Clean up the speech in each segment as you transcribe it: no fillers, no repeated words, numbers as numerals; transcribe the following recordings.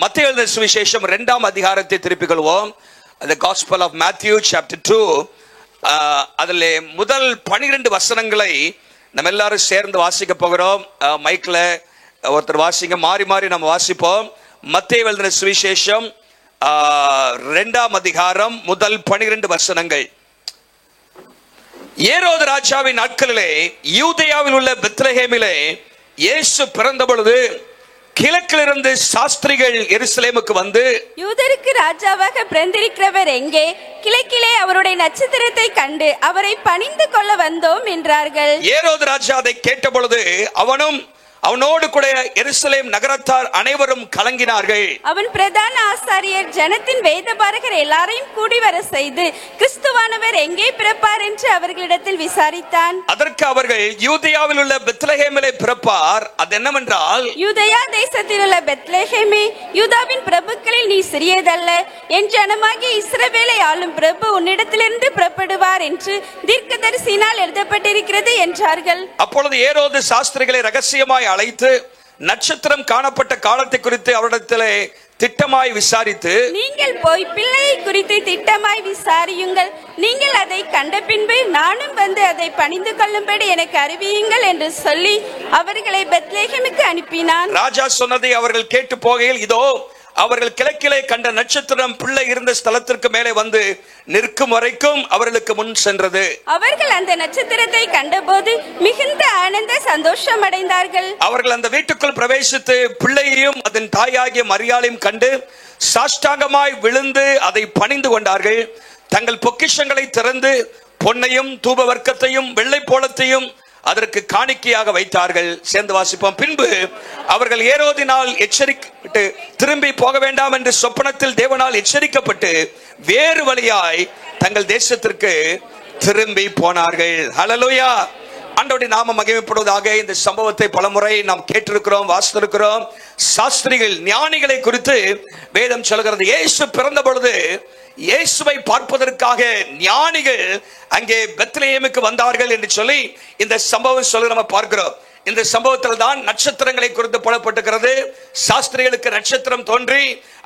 மத்தேயு எழுதின சுவிசேஷம் 2ஆம் அதிகாரத்தை திருப்பிக் கொள்வோம். The Gospel of Matthew chapter 2. அதில் முதல் 12 வசனங்களை நம்ம எல்லாரும் சேர்ந்து வாசிக்க போகிறோம். மைக்ல ஒருத்தர் வாசிங்க, மாறி மாறி நம்ம வாசிப்போம். மத்தேயு எழுதின சுவிசேஷம் 2ஆம் அதிகாரம் முதல் 12 வசனங்கள். ஏரோது ராஜாவின் நாட்களிலே யூதேயாவில் உள்ள பெத்லகேமிலே இயேசு பிறந்த பொழுது கிழக்கிலிருந்து சாஸ்திரிகள் எருசலேமுக்கு வந்து, யூதருக்கு ராஜாவாக பிறந்திருக்கிறவர் எங்கே? கிழக்கிலே அவருடைய நட்சத்திரத்தை கண்டு அவரை பணிந்து கொள்ள வந்தோம் என்றார்கள். ஏரோது ராஜா அதை கேட்ட பொழுது அவனோடு கூட எருசலேம் நகரத்தார் அனைவரும் கலங்கினார்கள். அவன் பிரதான ஆசாரியர் ஜனத்தின் வேதபாரகர் எல்லாரையும் கூடி வர செய்து கிறிஸ்துவானவர் எங்கே பிறப்பார் என்று அவர்களிடத்தில் விசாரித்தான். அதற்கு அவர்கள், யூதேயாவில் உள்ள பெத்லகேமிலே பிறப்பார். அது என்னவென்றால், யூதேயா தேசத்தில் உள்ள பெத்லகேமே, யூதாவின் பிரபுக்களில் நீ சிறியதல்ல, என் ஜனமாகிய இஸ்ரவேலை ஆளும் பிரபு உன்னிடத்திலிருந்து புறப்படுவார் என்று தீர்க்கதரிசியினால் எழுதப்பட்டிருக்கிறது என்றார்கள். அப்பொழுது ஏரோது சாஸ்திரிகளை ரகசியமாய் அழைத்து நட்சத்திரம் காணப்பட்ட காலத்தை குறித்து அவரிடத்திலே திட்டமாய் விசாரித்து, நீங்கள் போய் பிள்ளையை குறித்து திட்டமாய் விசாரியுங்கள், நீங்கள் அதை கண்ட பின்பு நானும் வந்து அதை பணிந்து கொள்ளும்படி எனக்கு அறிவியுங்கள் என்று சொல்லி அவர்களை பெத்லகேமுக்கு அனுப்பினான். ராஜா சொன்னதை அவர்கள் கேட்டு போகையில், இதோ அவர்கள் கிழக்கிலே கண்ட நட்சத்திரம் பிள்ளை இருந்த ஸ்தலத்திற்கு மேலே வந்து நிற்கும் வரைக்கும் அவர்களுக்கு முன் சென்றது. அவர்கள் அந்த நட்சத்திரத்தை கண்டபோது மிகுந்த ஆனந்த சந்தோஷம் அடைந்தார்கள். அவர்கள் அந்த வீட்டுக்குள் பிரவேசித்து பிள்ளையையும் அதன் தாயாகிய மரியாளையும் கண்டு சாஷ்டாங்கமாய் விழுந்து அதை பணிந்து கொண்டார்கள். தங்கள் பொக்கிஷங்களை திறந்து பொன்னையும் தூப வர்க்கத்தையும் வெள்ளை போளத்தையும் அதற்கு காணிக்கையாக வைத்தார்கள். சேர்ந்து வாசிப்போம். பின்பு அவர்கள் ஏரோதினால் எச்சரிக்கப்பட்டு திரும்பி போக வேண்டாம் என்று சொப்பனத்தில் தேவனால் எச்சரிக்கப்பட்டு வேறு வழியாய் தங்கள் தேசத்திற்கு திரும்பி போனார்கள். ஹல்லேலூயா. ஆண்டவருடைய நாமம் மகிமைப்படுவதாக. இந்த சம்பவத்தை பலமுறை நாம் கேட்டிருக்கிறோம், வாசித்திருக்கிறோம். சாஸ்திரிகள், ஞானிகளை குறித்து வேதம் சொல்கிறது. இயேசு பிறந்த பொழுது இயேசுவை பார்ப்பதற்காக ஞானிகள் அங்கே பெத்லகேமுக்கு வந்தார்கள் என்று சொல்லி இந்த சம்பவம் சொல்லி நம்ம பார்க்கிறோம். இந்த சம்பவத்தில் தான் நட்சத்திரங்களை குறித்து போடப்பட்டிருக்கிறது. சாஸ்திரிகளுக்கு நட்சத்திரம் தோன்றி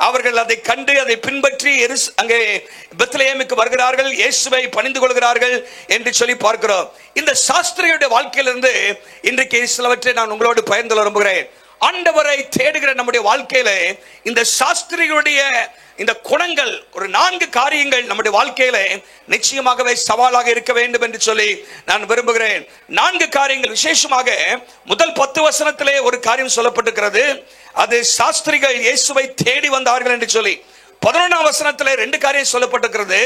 அவர்கள் அதை கண்டு அதை பின்பற்றி அங்கே பெத்லகேமுக்கு வருகிறார்கள், இயேசுவை பணிந்து கொள்கிறார்கள் என்று சொல்லி பார்க்கிறோம். இந்த சாஸ்திரிகளுடைய வாழ்க்கையிலிருந்து இன்றைக்கு சிலவற்றை நான் உங்களோடு பகிர்ந்து கொள்ள விரும்புகிறேன். ஆண்டவரை தேடுகிற நம்முடைய வாழ்க்கையில இந்த சாஸ்திரிகளுடைய இந்த குணங்கள், ஒரு 4 காரியங்கள் நம்முடைய வாழ்க்கையில நிச்சயமாகவே சவாலாக இருக்க வேண்டும் என்று சொல்லி நான் விரும்புகிறேன். 4 காரியங்கள். விசேஷமாக முதல் 10 வசனத்திலே ஒரு காரியம் சொல்லப்பட்டிருக்கிறது. அது சாஸ்திரிகள் இயேசுவை தேடி வந்தார்கள் என்று சொல்லி. 11ஆம் வசனத்திலே 2 காரியம் சொல்லப்பட்டிருக்கிறது.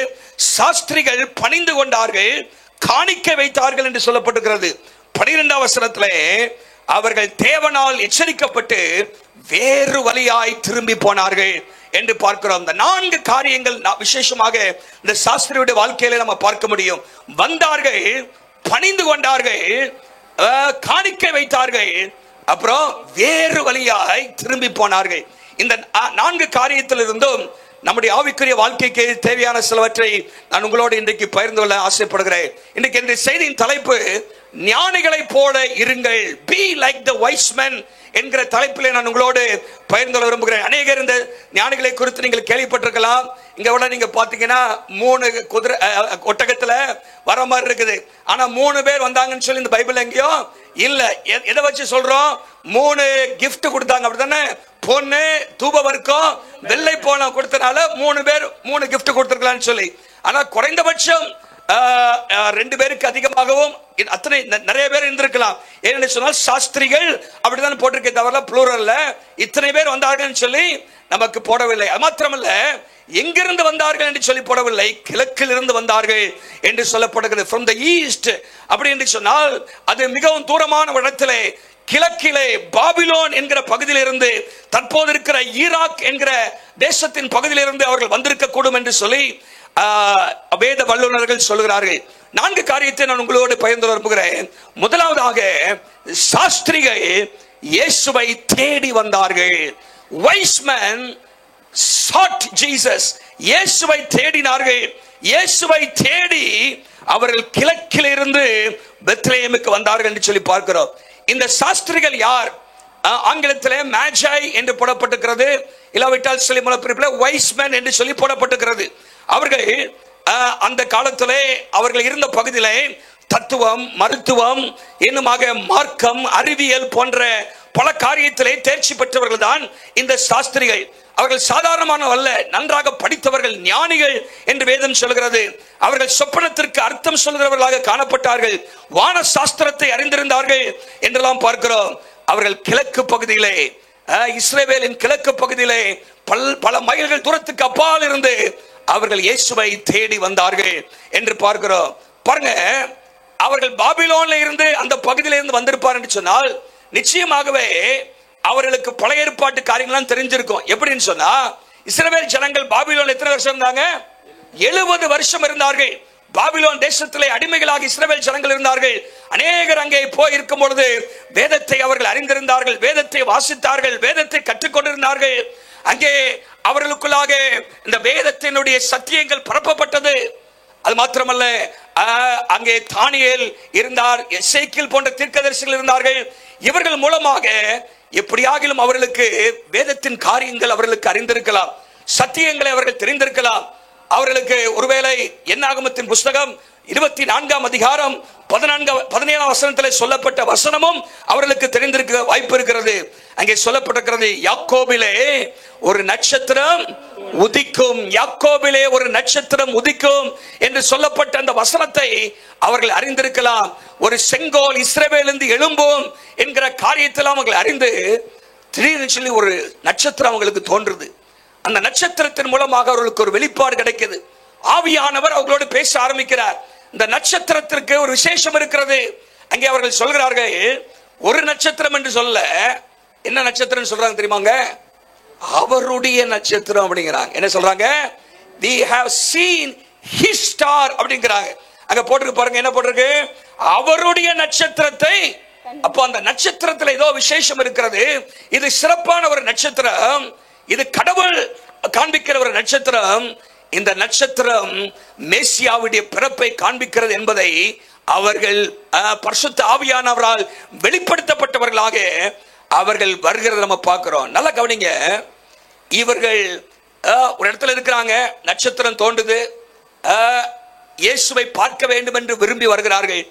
சாஸ்திரிகள் பணிந்து கொண்டார்கள், காணிக்கை வைத்தார்கள் என்று சொல்லப்பட்டிருக்கிறது. 12ஆம் வசனத்திலே அவர்கள் தேவனால் எச்சரிக்கப்பட்டு வேறு வழியாய் திரும்பி போனார்கள் என்று பார்க்கிறோம். இந்த 4 காரியங்கள் விசேஷமாக இந்த சாஸ்திரியுடைய வாழ்க்கையில நம்ம பார்க்க முடியும். வந்தார்கள், பணிந்து கொண்டார்கள், காணிக்கை வைத்தார்கள், அப்புறம் வேறு வழியாய் திரும்பி போனார்கள். இந்த 4 காரியத்திலிருந்தும் நம்முடைய ஆவிக்குரிய வாழ்க்கைக்கு தேவையான சிலவற்றை நான் உங்களோடு இன்றைக்கு பகிர்ந்து கொள்ள ஆசைப்படுகிறேன். இன்றைக்கு இந்த செய்தியின் தலைப்பு, ஞானிகளை போல இருங்கள், be like the wise men என்கிற தலைப்பிலே நான் உங்களோடு பகிர்ந்து கொள்ள விரும்புகிறேன். அநேகர் இந்த ஞானிகளை குறித்து நீங்கள் கேள்விப்பட்டிருக்கலாம். இங்க விட நீங்க பாத்தீங்கன்னா 3 குதிரை ஒட்டகத்துல வர மாதிரி இருக்குது. ஆனா 3 பேர் வந்தாங்கன்னு சொல்லி இந்த பைபிள் எங்கேயோ இல்ல. எதை வச்சு சொல்றோம்? 3 gift கொடுத்தாங்க, அப்படித்தானே? பொண்ணு, தூப வர்க்கம், வெள்ளை போலம் கொடுத்தனால 3 பேர் 3 gift கொடுத்திருக்கலாம்னு சொல்லி. ஆனா குறைந்தபட்சம் 2 பேருக்கு அதிகமாகவும் அத்தனை நிறைய பேர் இருந்திருக்கலாம். ஏன்னு சொன்னால் சாஸ்திரிகள் அப்படிதான் போட்டிருக்கே தவிர புளூரல்ல இத்தனை பேர் வந்தார்கள் சொல்லி நமக்கு போடவில்லை. அது மாத்திரமல்ல, எங்கிருந்து வந்தார்கள் என்று சொல்லி போடவில்லை, கிழக்கில் இருந்து வந்தார்கள் என்று சொல்லப்படுகிறது. from the east அப்படி என்று சொன்னால் அது மிகவும் தூரமான இடத்திலே கிழக்கிலே பாபிலோன் என்கிற பகுதியிலிருந்து, தற்போது இருக்கிற ஈராக் என்கிற தேசத்தின் பகுதியிலிருந்து அவர்கள் வந்திருக்க கூடும் என்று சொல்லி வேத வல்லுநர்கள் சொல்கிறார்கள். 4 காரியத்தை நான் உங்களோடு பகிர்ந்து விரும்புகிறேன். முதலாவதாக, சாஸ்திரிகள் இயேசுவை தேடி வந்தார்கள். wise men sought Jesus. இயேசுவை தேடினார்கள். இயேசுவை தேடி அவர்கள் கிழக்கில் இருந்து பெத்லகேமுக்கு வந்தார்கள் என்று சொல்லி பார்க்கிறோம். இந்த சாஸ்திரிகள் யார்? ஆங்கிலத்திலே மேஜாய் என்று போடப்பட்டிருக்கிறது, இல்லாவிட்டால் சில மொழிபெயர்ப்பில் வைஸ்மேன் என்று சொல்லி போடப்பட்டிருக்கிறது. அவர்கள் அந்த காலத்திலே அவர்கள் இருந்த பகுதியிலே தத்துவம், மருத்துவம், இன்னுமாக மார்க்கம், அறிவியல் போன்ற பல காரியத்திலே தேர்ச்சி பெற்றவர்கள் தான் இந்த சாஸ்திரிகள். அவர்கள் சாதாரணமானவல்ல, நன்றாக படித்தவர்கள், ஞானிகள் என்று வேதம் சொல்கிறது. அவர்கள் சொப்பனத்திற்கு அர்த்தம் சொல்கிறவர்களாக காணப்பட்டார்கள். வான சாஸ்திரத்தை அறிந்திருந்தார்கள் என்றெல்லாம் பார்க்கிறோம். அவர்கள் கிழக்கு பகுதியிலே, இஸ்ரவேலின் கிழக்கு பகுதியிலே பல மைல்கள் தூரத்துக்கு அப்பால் இருந்து அவர்கள் இயேசுவை தேடி வந்தார்கள் என்று பார்க்கிறோம். பாருங்க, அவர்கள் பாபிலோன்ல இருந்து அந்த பகுதியில இருந்து வந்திருப்பார் என்று சொன்னால் நிச்சயமாகவே அவர்களுக்கு பழைய ஏற்பாட்டு காரியங்கள்லாம் தெரிஞ்சிருக்கும். எப்படின்னு சொன்னா, இஸ்ரவேல் ஜனங்கள் பாபிலோன் எத்தனை வருஷம் இருந்தாங்க? 70 வருஷம் இருந்தார்கள். பாபிலோன் தேசத்திலே அடிமைகளாக இஸ்ரவேல் ஜனங்கள் இருந்தார்கள். அநேகர் அங்கே போய் இருக்கும் பொழுது வேதத்தை அவர்கள் அறிந்திருந்தார்கள், வேதத்தை வாசித்தார்கள், வேதத்தை கற்றுக்கொண்டிருந்தார்கள். அங்கே அவர்களுக்குள்ளாக இந்த வேதத்தினுடைய சத்தியங்கள் பரப்பப்பட்டது. அது மாத்திரமல்ல, அங்கே தானியேல் இருந்தார், எசேக்கியேல் போன்ற தீர்க்கதரிசிகள் இருந்தார்கள். இவர்கள் மூலமாக எப்படியாகிலும் அவர்களுக்கு வேதத்தின் காரியங்கள் அவர்களுக்கு அறிந்திருக்கலாம், சத்தியங்களை அவர்கள் தெரிந்திருக்கலாம். அவர்களுக்கு ஒருவேளை என்னாகமத்தின் புஸ்தகம் 24ஆம் அதிகாரம் 17ஆம் வசனத்தில் சொல்லப்பட்ட வசனமும் அவர்களுக்கு தெரிந்திருக்க வாய்ப்பு இருக்கிறது. அங்கே சொல்லப்பட்டிருக்கிறது, யாக்கோபிலே ஒரு நட்சத்திரம் உதிக்கும், யாக்கோபிலே ஒரு நட்சத்திரம் உதிக்கும் என்று சொல்லப்பட்ட அந்த வசனத்தை அவர்கள் அறிந்திருக்கலாம். ஒரு செங்கோல் இஸ்ரவேலிருந்து எழும்பும் என்கிற காரியத்தில் அவர்கள் அறிந்து திடீர்னு சொல்லி ஒரு நட்சத்திரம் அவங்களுக்கு தோன்றுது. அந்த நட்சத்திரத்தின் மூலமாக அவர்களுக்கு ஒரு வெளிப்பாடு கிடைக்குது. ஆவியானவர் அவர்களோடு பேச ஆரம்பிக்கிறார். இந்த நட்சத்திரத்திற்கு ஒரு விசேஷம் இருக்கிறது. அங்கே அவர்கள் சொல்கிறார்கள், ஒரு நட்சத்திரம் என்று சொல்ல, என்ன நட்சத்திரம் சொல்றாங்க தெரியுமாங்க? அவருடைய நட்சத்திரம் அப்படிங்கிறாங்க. என்ன சொல்றாங்க? we have seen his star அப்படிங்கிறாங்க. அங்க போட்டுருக்கு பாருங்க, என்ன போட்டிருக்கு? அவருடைய நட்சத்திரத்தை. அப்போ அந்த நட்சத்திரத்தில் ஏதோ விசேஷம் இருக்கிறது. இது சிறப்பான ஒரு நட்சத்திரம், இது கடவுள் காண்பிக்கிற ஒரு நட்சத்திரம். இந்த நட்சத்திரம் மேசியாவுடைய பிறப்பை காண்பிக்கிறது என்பதை அவர்கள் பரிசுத்த ஆவியானவரால் வெளிப்படுத்தப்பட்டவர்களாக அவர்கள் வருகிறத நம்ம பார்க்கிறோம். நல்லா கவனிங்க, இவர்கள் ஒரு இடத்துல இருக்கிறாங்க, நட்சத்திரம் தோன்றுது, இயேசுவை பார்க்க வேண்டும் என்று விரும்பி வருகிறார்கள்.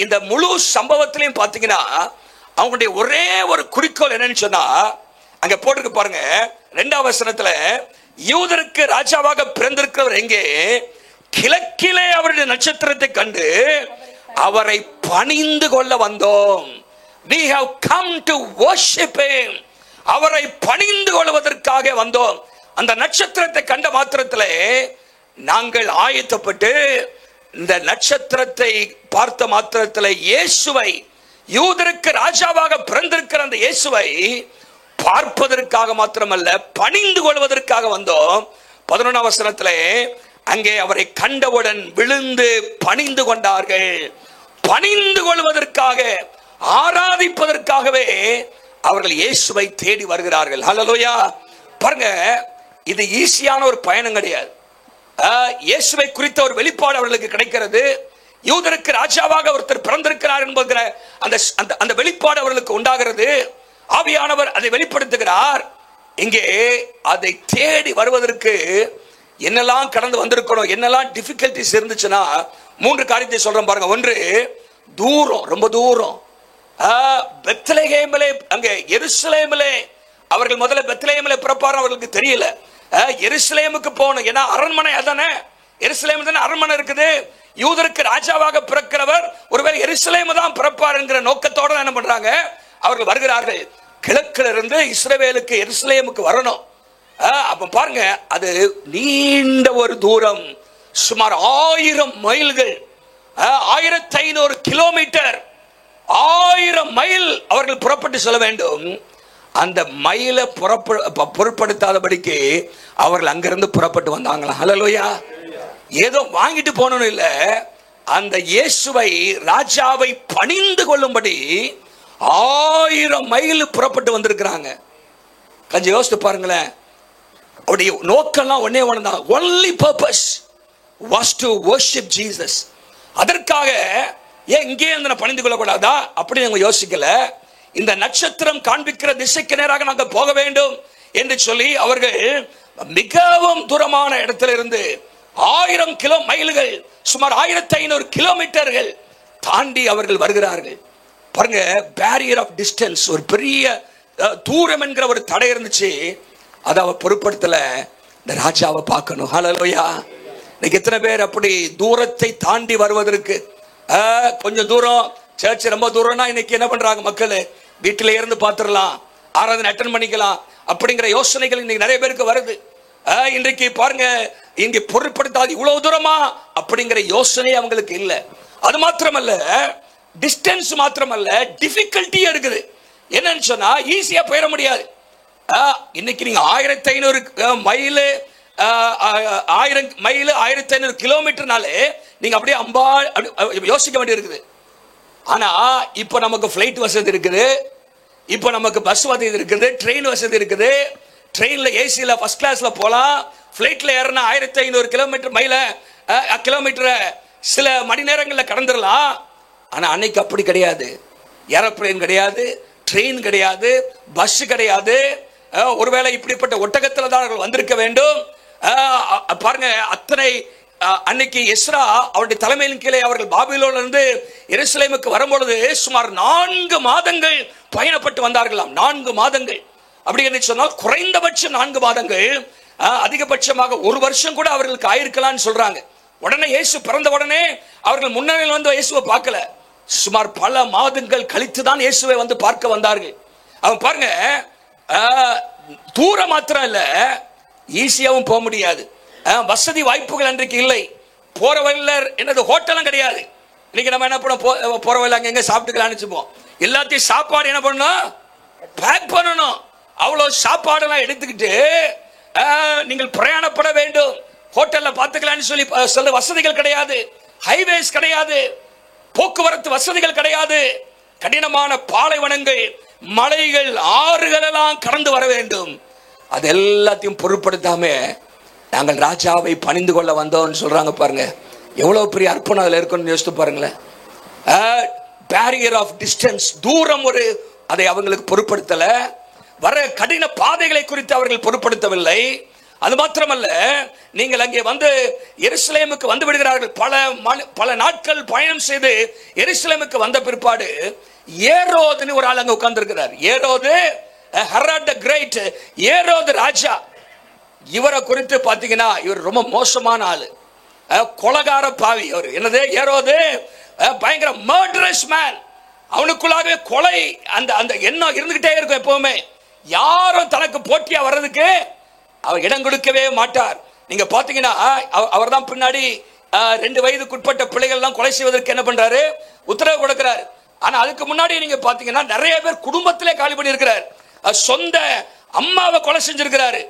இந்த முழு சம்பவத்திலையும் பார்த்தீங்கன்னா அவங்களுடைய ஒரே ஒரு குறிக்கோள் என்னன்னு சொன்னா, அங்க போட்டுருக்கு பாருங்க 2ஆம் வசனத்துல, யூதருக்கு ராஜாவாக பிறந்திருக்கிறவர் எங்கே? கிழக்கிலே அவருடைய நட்சத்திரத்தை கண்டு அவரை பணிந்து கொள்ள வந்தோம். We have come to worship him. அவரை பணிந்து கொள்வதற்காக வந்தோம். அந்த நட்சத்திரத்தை கண்ட மாத்திரத்திலே நாங்கள் ஆயத்தப்பட்டு இந்த நட்சத்திரத்தை பார்த்த மாத்திரத்தில் இயேசுவை, யூதருக்கு ராஜாவாக பிறந்திருக்கிற அந்த இயேசுவை பார்ப்பதற்காக மாத்திரமல்ல, பணிந்து கொள்வதற்காக வந்தோம். 11ஆம் வசனத்திலே அங்கே அவரை கண்டவுடன் விழுந்து பணிந்து கொண்டார்கள். பணிந்து கொள்வதற்காக, ஆராதிப்பதற்காகவே அவர்கள் இயேசுவை தேடி வருகிறார்கள். ஹல்லேலூயா. பாருங்க, இது ஈஸியான ஒரு பயணம் கிடையாது. இயேசுவை குறித்த ஒரு வெளிப்பாடு அவர்களுக்கு கிடைக்கிறது. யூதருக்கு ராஜாவாக ஒருத்தர் பிறந்திருக்கிறார் என்கிற அந்த வெளிப்பாடு அவர்களுக்கு உண்டாகிறது. ஆவியானவர் அதை வெளிப்படுத்துகிறார். இங்கே அதை தேடி வருவதற்கு என்னெல்லாம் கடந்து வந்திருக்கணும், என்னெல்லாம் டிஃபிகல்டிஸ் இருந்துச்சுன்னா 3 காரியத்தை சொல்றேன் பாருங்க. ஒன்று, தூரம், ரொம்ப தூரம். பெத்லகேமிலே, அங்கே எருசலேமிலே அவர்கள் முதல்ல பெத்லகேமிலே பிறப்பார், அவர்களுக்கு தெரியல. எருசலேமுக்கு போகணும், ஏன்னா அரண்மனை அதானே, எருசலேம் தானே அரண்மனை இருக்குது. யூதருக்கு ராஜாவாக பிறக்கிறவர் ஒருவேளை எருசலேம் தான் பிறப்பார் என்கிற நோக்கத்தோட என்ன பண்றாங்க, அவர்கள் வருகிறார்கள். கிழக்கில் இருந்து இஸ்ரவேலுக்கு எருசலேமுக்கு வரணும். அப்ப பாருங்க, அது நீண்ட ஒரு தூரம், சுமார் 1000 மைல்கள், 1500 கிலோமீட்டர், 1000 மைல் அவர்கள் புறப்பட்டு செல்ல வேண்டும். அந்த மயிலை பொருட்படுத்தாதபடிக்கு அவர்கள் அங்கிருந்து புறப்பட்டு வந்தாங்களா. ஹல்லேலூயா. ஏதோ வாங்கிட்டு போனோம் இல்ல, அந்த இயேசுவை, ராஜாவை பணிந்து கொள்ளும்படி 1000 மைல் புறப்பட்டு வந்திருக்கிறாங்க. கொஞ்சம் யோசித்து பாருங்களேன். அவருடைய நோக்கம்லாம் ஒன்னே ஒண்ணுதான். only purpose was to worship Jesus. அதற்காக ஏன் இங்கே இருந்து பணிந்து கொள்ளக்கூடாதா அப்படி அவங்க யோசிக்கல. இந்த நட்சத்திரம் காண்பிக்கிற திசைக்கு நேராக நாங்கள் போக வேண்டும் என்று சொல்லி அவர்கள் மிகவும் தூரமான இடத்துல இருந்து 1000 மைல்கள், சுமார் 1500 கிலோமீட்டர்கள் தாண்டி அவர்கள் வருகிறார்கள். பாருங்க, பேரியர் ஆஃப் டிஸ்டன்ஸ், ஒரு பெரிய தூரம் என்கிற ஒரு தடை இருந்துச்சு. அதை அவ பொருட்படுத்தல. இந்த ராஜாவை பார்க்கணும். ஹல்லேலூயா. இன்னைக்கு எத்தனை பேர் அப்படி தூரத்தை தாண்டி வருவதற்கு, கொஞ்சம் தூரம் சர்ச் ரொம்ப தூரம்னா இன்னைக்கு என்ன பண்றாங்க மக்கள், வீட்டில இருந்து பார்த்துடலாம், ஆராதனை அட்டன் பண்ணிக்கலாம் அப்படிங்கிற யோசனைகள் இன்னைக்கு நிறைய பேருக்கு வருது. இன்றைக்கு பாருங்க, இங்க பொருட்படுத்தாது இவ்வளவு தூரமா அப்படிங்கிற யோசனை அவங்களுக்கு இல்லை. அது மாத்திரமல்ல, டிஸ்டன்ஸ் மாத்திரமல்ல, டிஃபிகல்ட்டியா இருக்குது. என்னன்னு சொன்னா ஈஸியா போயிட முடியாது. இன்னைக்கு நீங்க 1500 மைல், 1000 மைல், 1500 கிலோமீட்டர்னாலே நீங்க அப்படியே அம்பா யோசிக்க வேண்டி இருக்குது. ஆனா இப்ப நமக்கு பிளைட் வசதி இருக்குது, இப்ப நமக்கு பஸ் வசதி இருக்குது, ட்ரெயின் வசதி இருக்குது. ட்ரெயின்ல ஏசில ஃபர்ஸ்ட் கிளாஸ்ல போலாம். பிளைட்ல ஏறினா 1500 கிலோமீட்டரை சில மணி நேரங்களில் கடந்துடலாம். ஆனா அன்னைக்கு அப்படி கிடையாது. ஏரோப்ளேன் கிடையாது, ட்ரெயின் கிடையாது, பஸ் கிடையாது. ஒருவேளை இப்படிப்பட்ட ஒட்டகத்தில் தான் அவர்கள் வந்திருக்க வேண்டும். பாருங்க, அத்தனை அன்னைக்கு எஸ்ரா அவருடைய தலைமையின் கீழே அவர்கள் பாபிலோன்ல இருந்து எருசலேமுக்கு வரும்பொழுது சுமார் 4 மாதங்கள் பயணப்பட்டு வந்தார்களாம். 4 மாதங்கள். அப்படி என்று சொன்னால் குறைந்தபட்சம் 4 மாதங்கள், அதிகபட்சமாக 1 வருஷம் கூட அவர்களுக்கு ஆயிருக்கலாம்னு சொல்றாங்க. உடனே இயேசு பிறந்த உடனே அவர்கள் முன்னணியில் வந்து இயேசுவை பார்க்கல. சுமார் பல மாதங்கள் கழித்து தான் இயேசுவை வந்து பார்க்க வந்தார்கள். அவன் பாருங்க, தூரம் மாத்திரம் இல்ல, ஈஸியாவும் போக முடியாது. வசதி வாய்ப்புகள் அன்றைக்கு இல்லை. போற வழியில என்னது ஹோட்டலும் கிடையாது. இன்னைக்கு நம்ம என்ன பண்ண போற வழியில அங்க எங்க சாப்பிட்டுக்கலாம்னு வச்சுப்போம். எல்லாத்தையும் சாப்பாடு என்ன பண்ணணும், பேக் பண்ணணும். அவ்வளவு சாப்பாடெல்லாம் எடுத்துக்கிட்டு நீங்கள் பிரயாணப்பட வேண்டும். ஹோட்டல்ல பாத்துக்கலாம்னு சொல்லி சொல்ல வசதிகள் கிடையாது, ஹைவேஸ் கிடையாது, போக்குவரத்து வசதிகள் கிடையாது. கடினமான பாலைவனங்கள், மலைகள், ஆறுகள் எல்லாம் கடந்து வர வேண்டும். அது எல்லாத்தையும் பொருட்படுத்தாம நாங்கள் ராஜாவை பணிந்து கொள்ள வந்தோம்னு சொல்றாங்க. பாருங்க எவ்வளவு பெரிய அர்ப்பணம் அதுல இருக்குன்னு யோசித்து பாருங்களேன். பேரியர் ஆஃப் டிஸ்டன்ஸ், தூரம் ஒரு அதை அவங்களுக்கு பொருட்படுத்தல. வர கடின பாதைகளை குறித்து அவர்கள் பொருட்படுத்தவில்லை. அது மாத்திரமல்ல, நீங்கள் அங்கே வந்து எருசலேமுக்கு வந்து விடுகிறார்கள். பல நாட்கள் பயணம் செய்து எருசலேமுக்கு வந்த பிற்பாடு ஏரோதுன்னு ஒரு ஆள் அங்க உட்கார்ந்து இருக்கிறார். ஏரோது, ஹெரோட் தி கிரேட், ஏரோது ராஜா. இவரை குறித்து பாத்தீங்கன்னா இவர் ரொம்ப மோசமான ஆளு, கொலகார பாவி. அவர் என்னது, ஏரோது பயங்கர மர்டரஸ் மேன். அவனுக்குள்ளாகவே கொலை அந்த எண்ணம் இருந்துகிட்டே இருக்கும் எப்பவுமே. யாரும் தனக்கு போட்டியா வர்றதுக்கு அவர் இடம் கொடுக்கவே மாட்டார். நீங்க பாத்தீங்கன்னா அவர் தான் பின்னாடி 2 வயதுக்குட்பட்ட பிள்ளைகள் எல்லாம் கொலை செய்வதற்கு என்ன பண்றாரு, உத்தரவு கொடுக்கிறார். ஆனா அதுக்கு முன்னாடி நீங்க பாத்தீங்கன்னா நிறைய பேர் குடும்பத்திலே காலி பண்ணி இருக்கிறார். சொந்த அம்மாவை கொலை செஞ்சிருக்கிறாரு,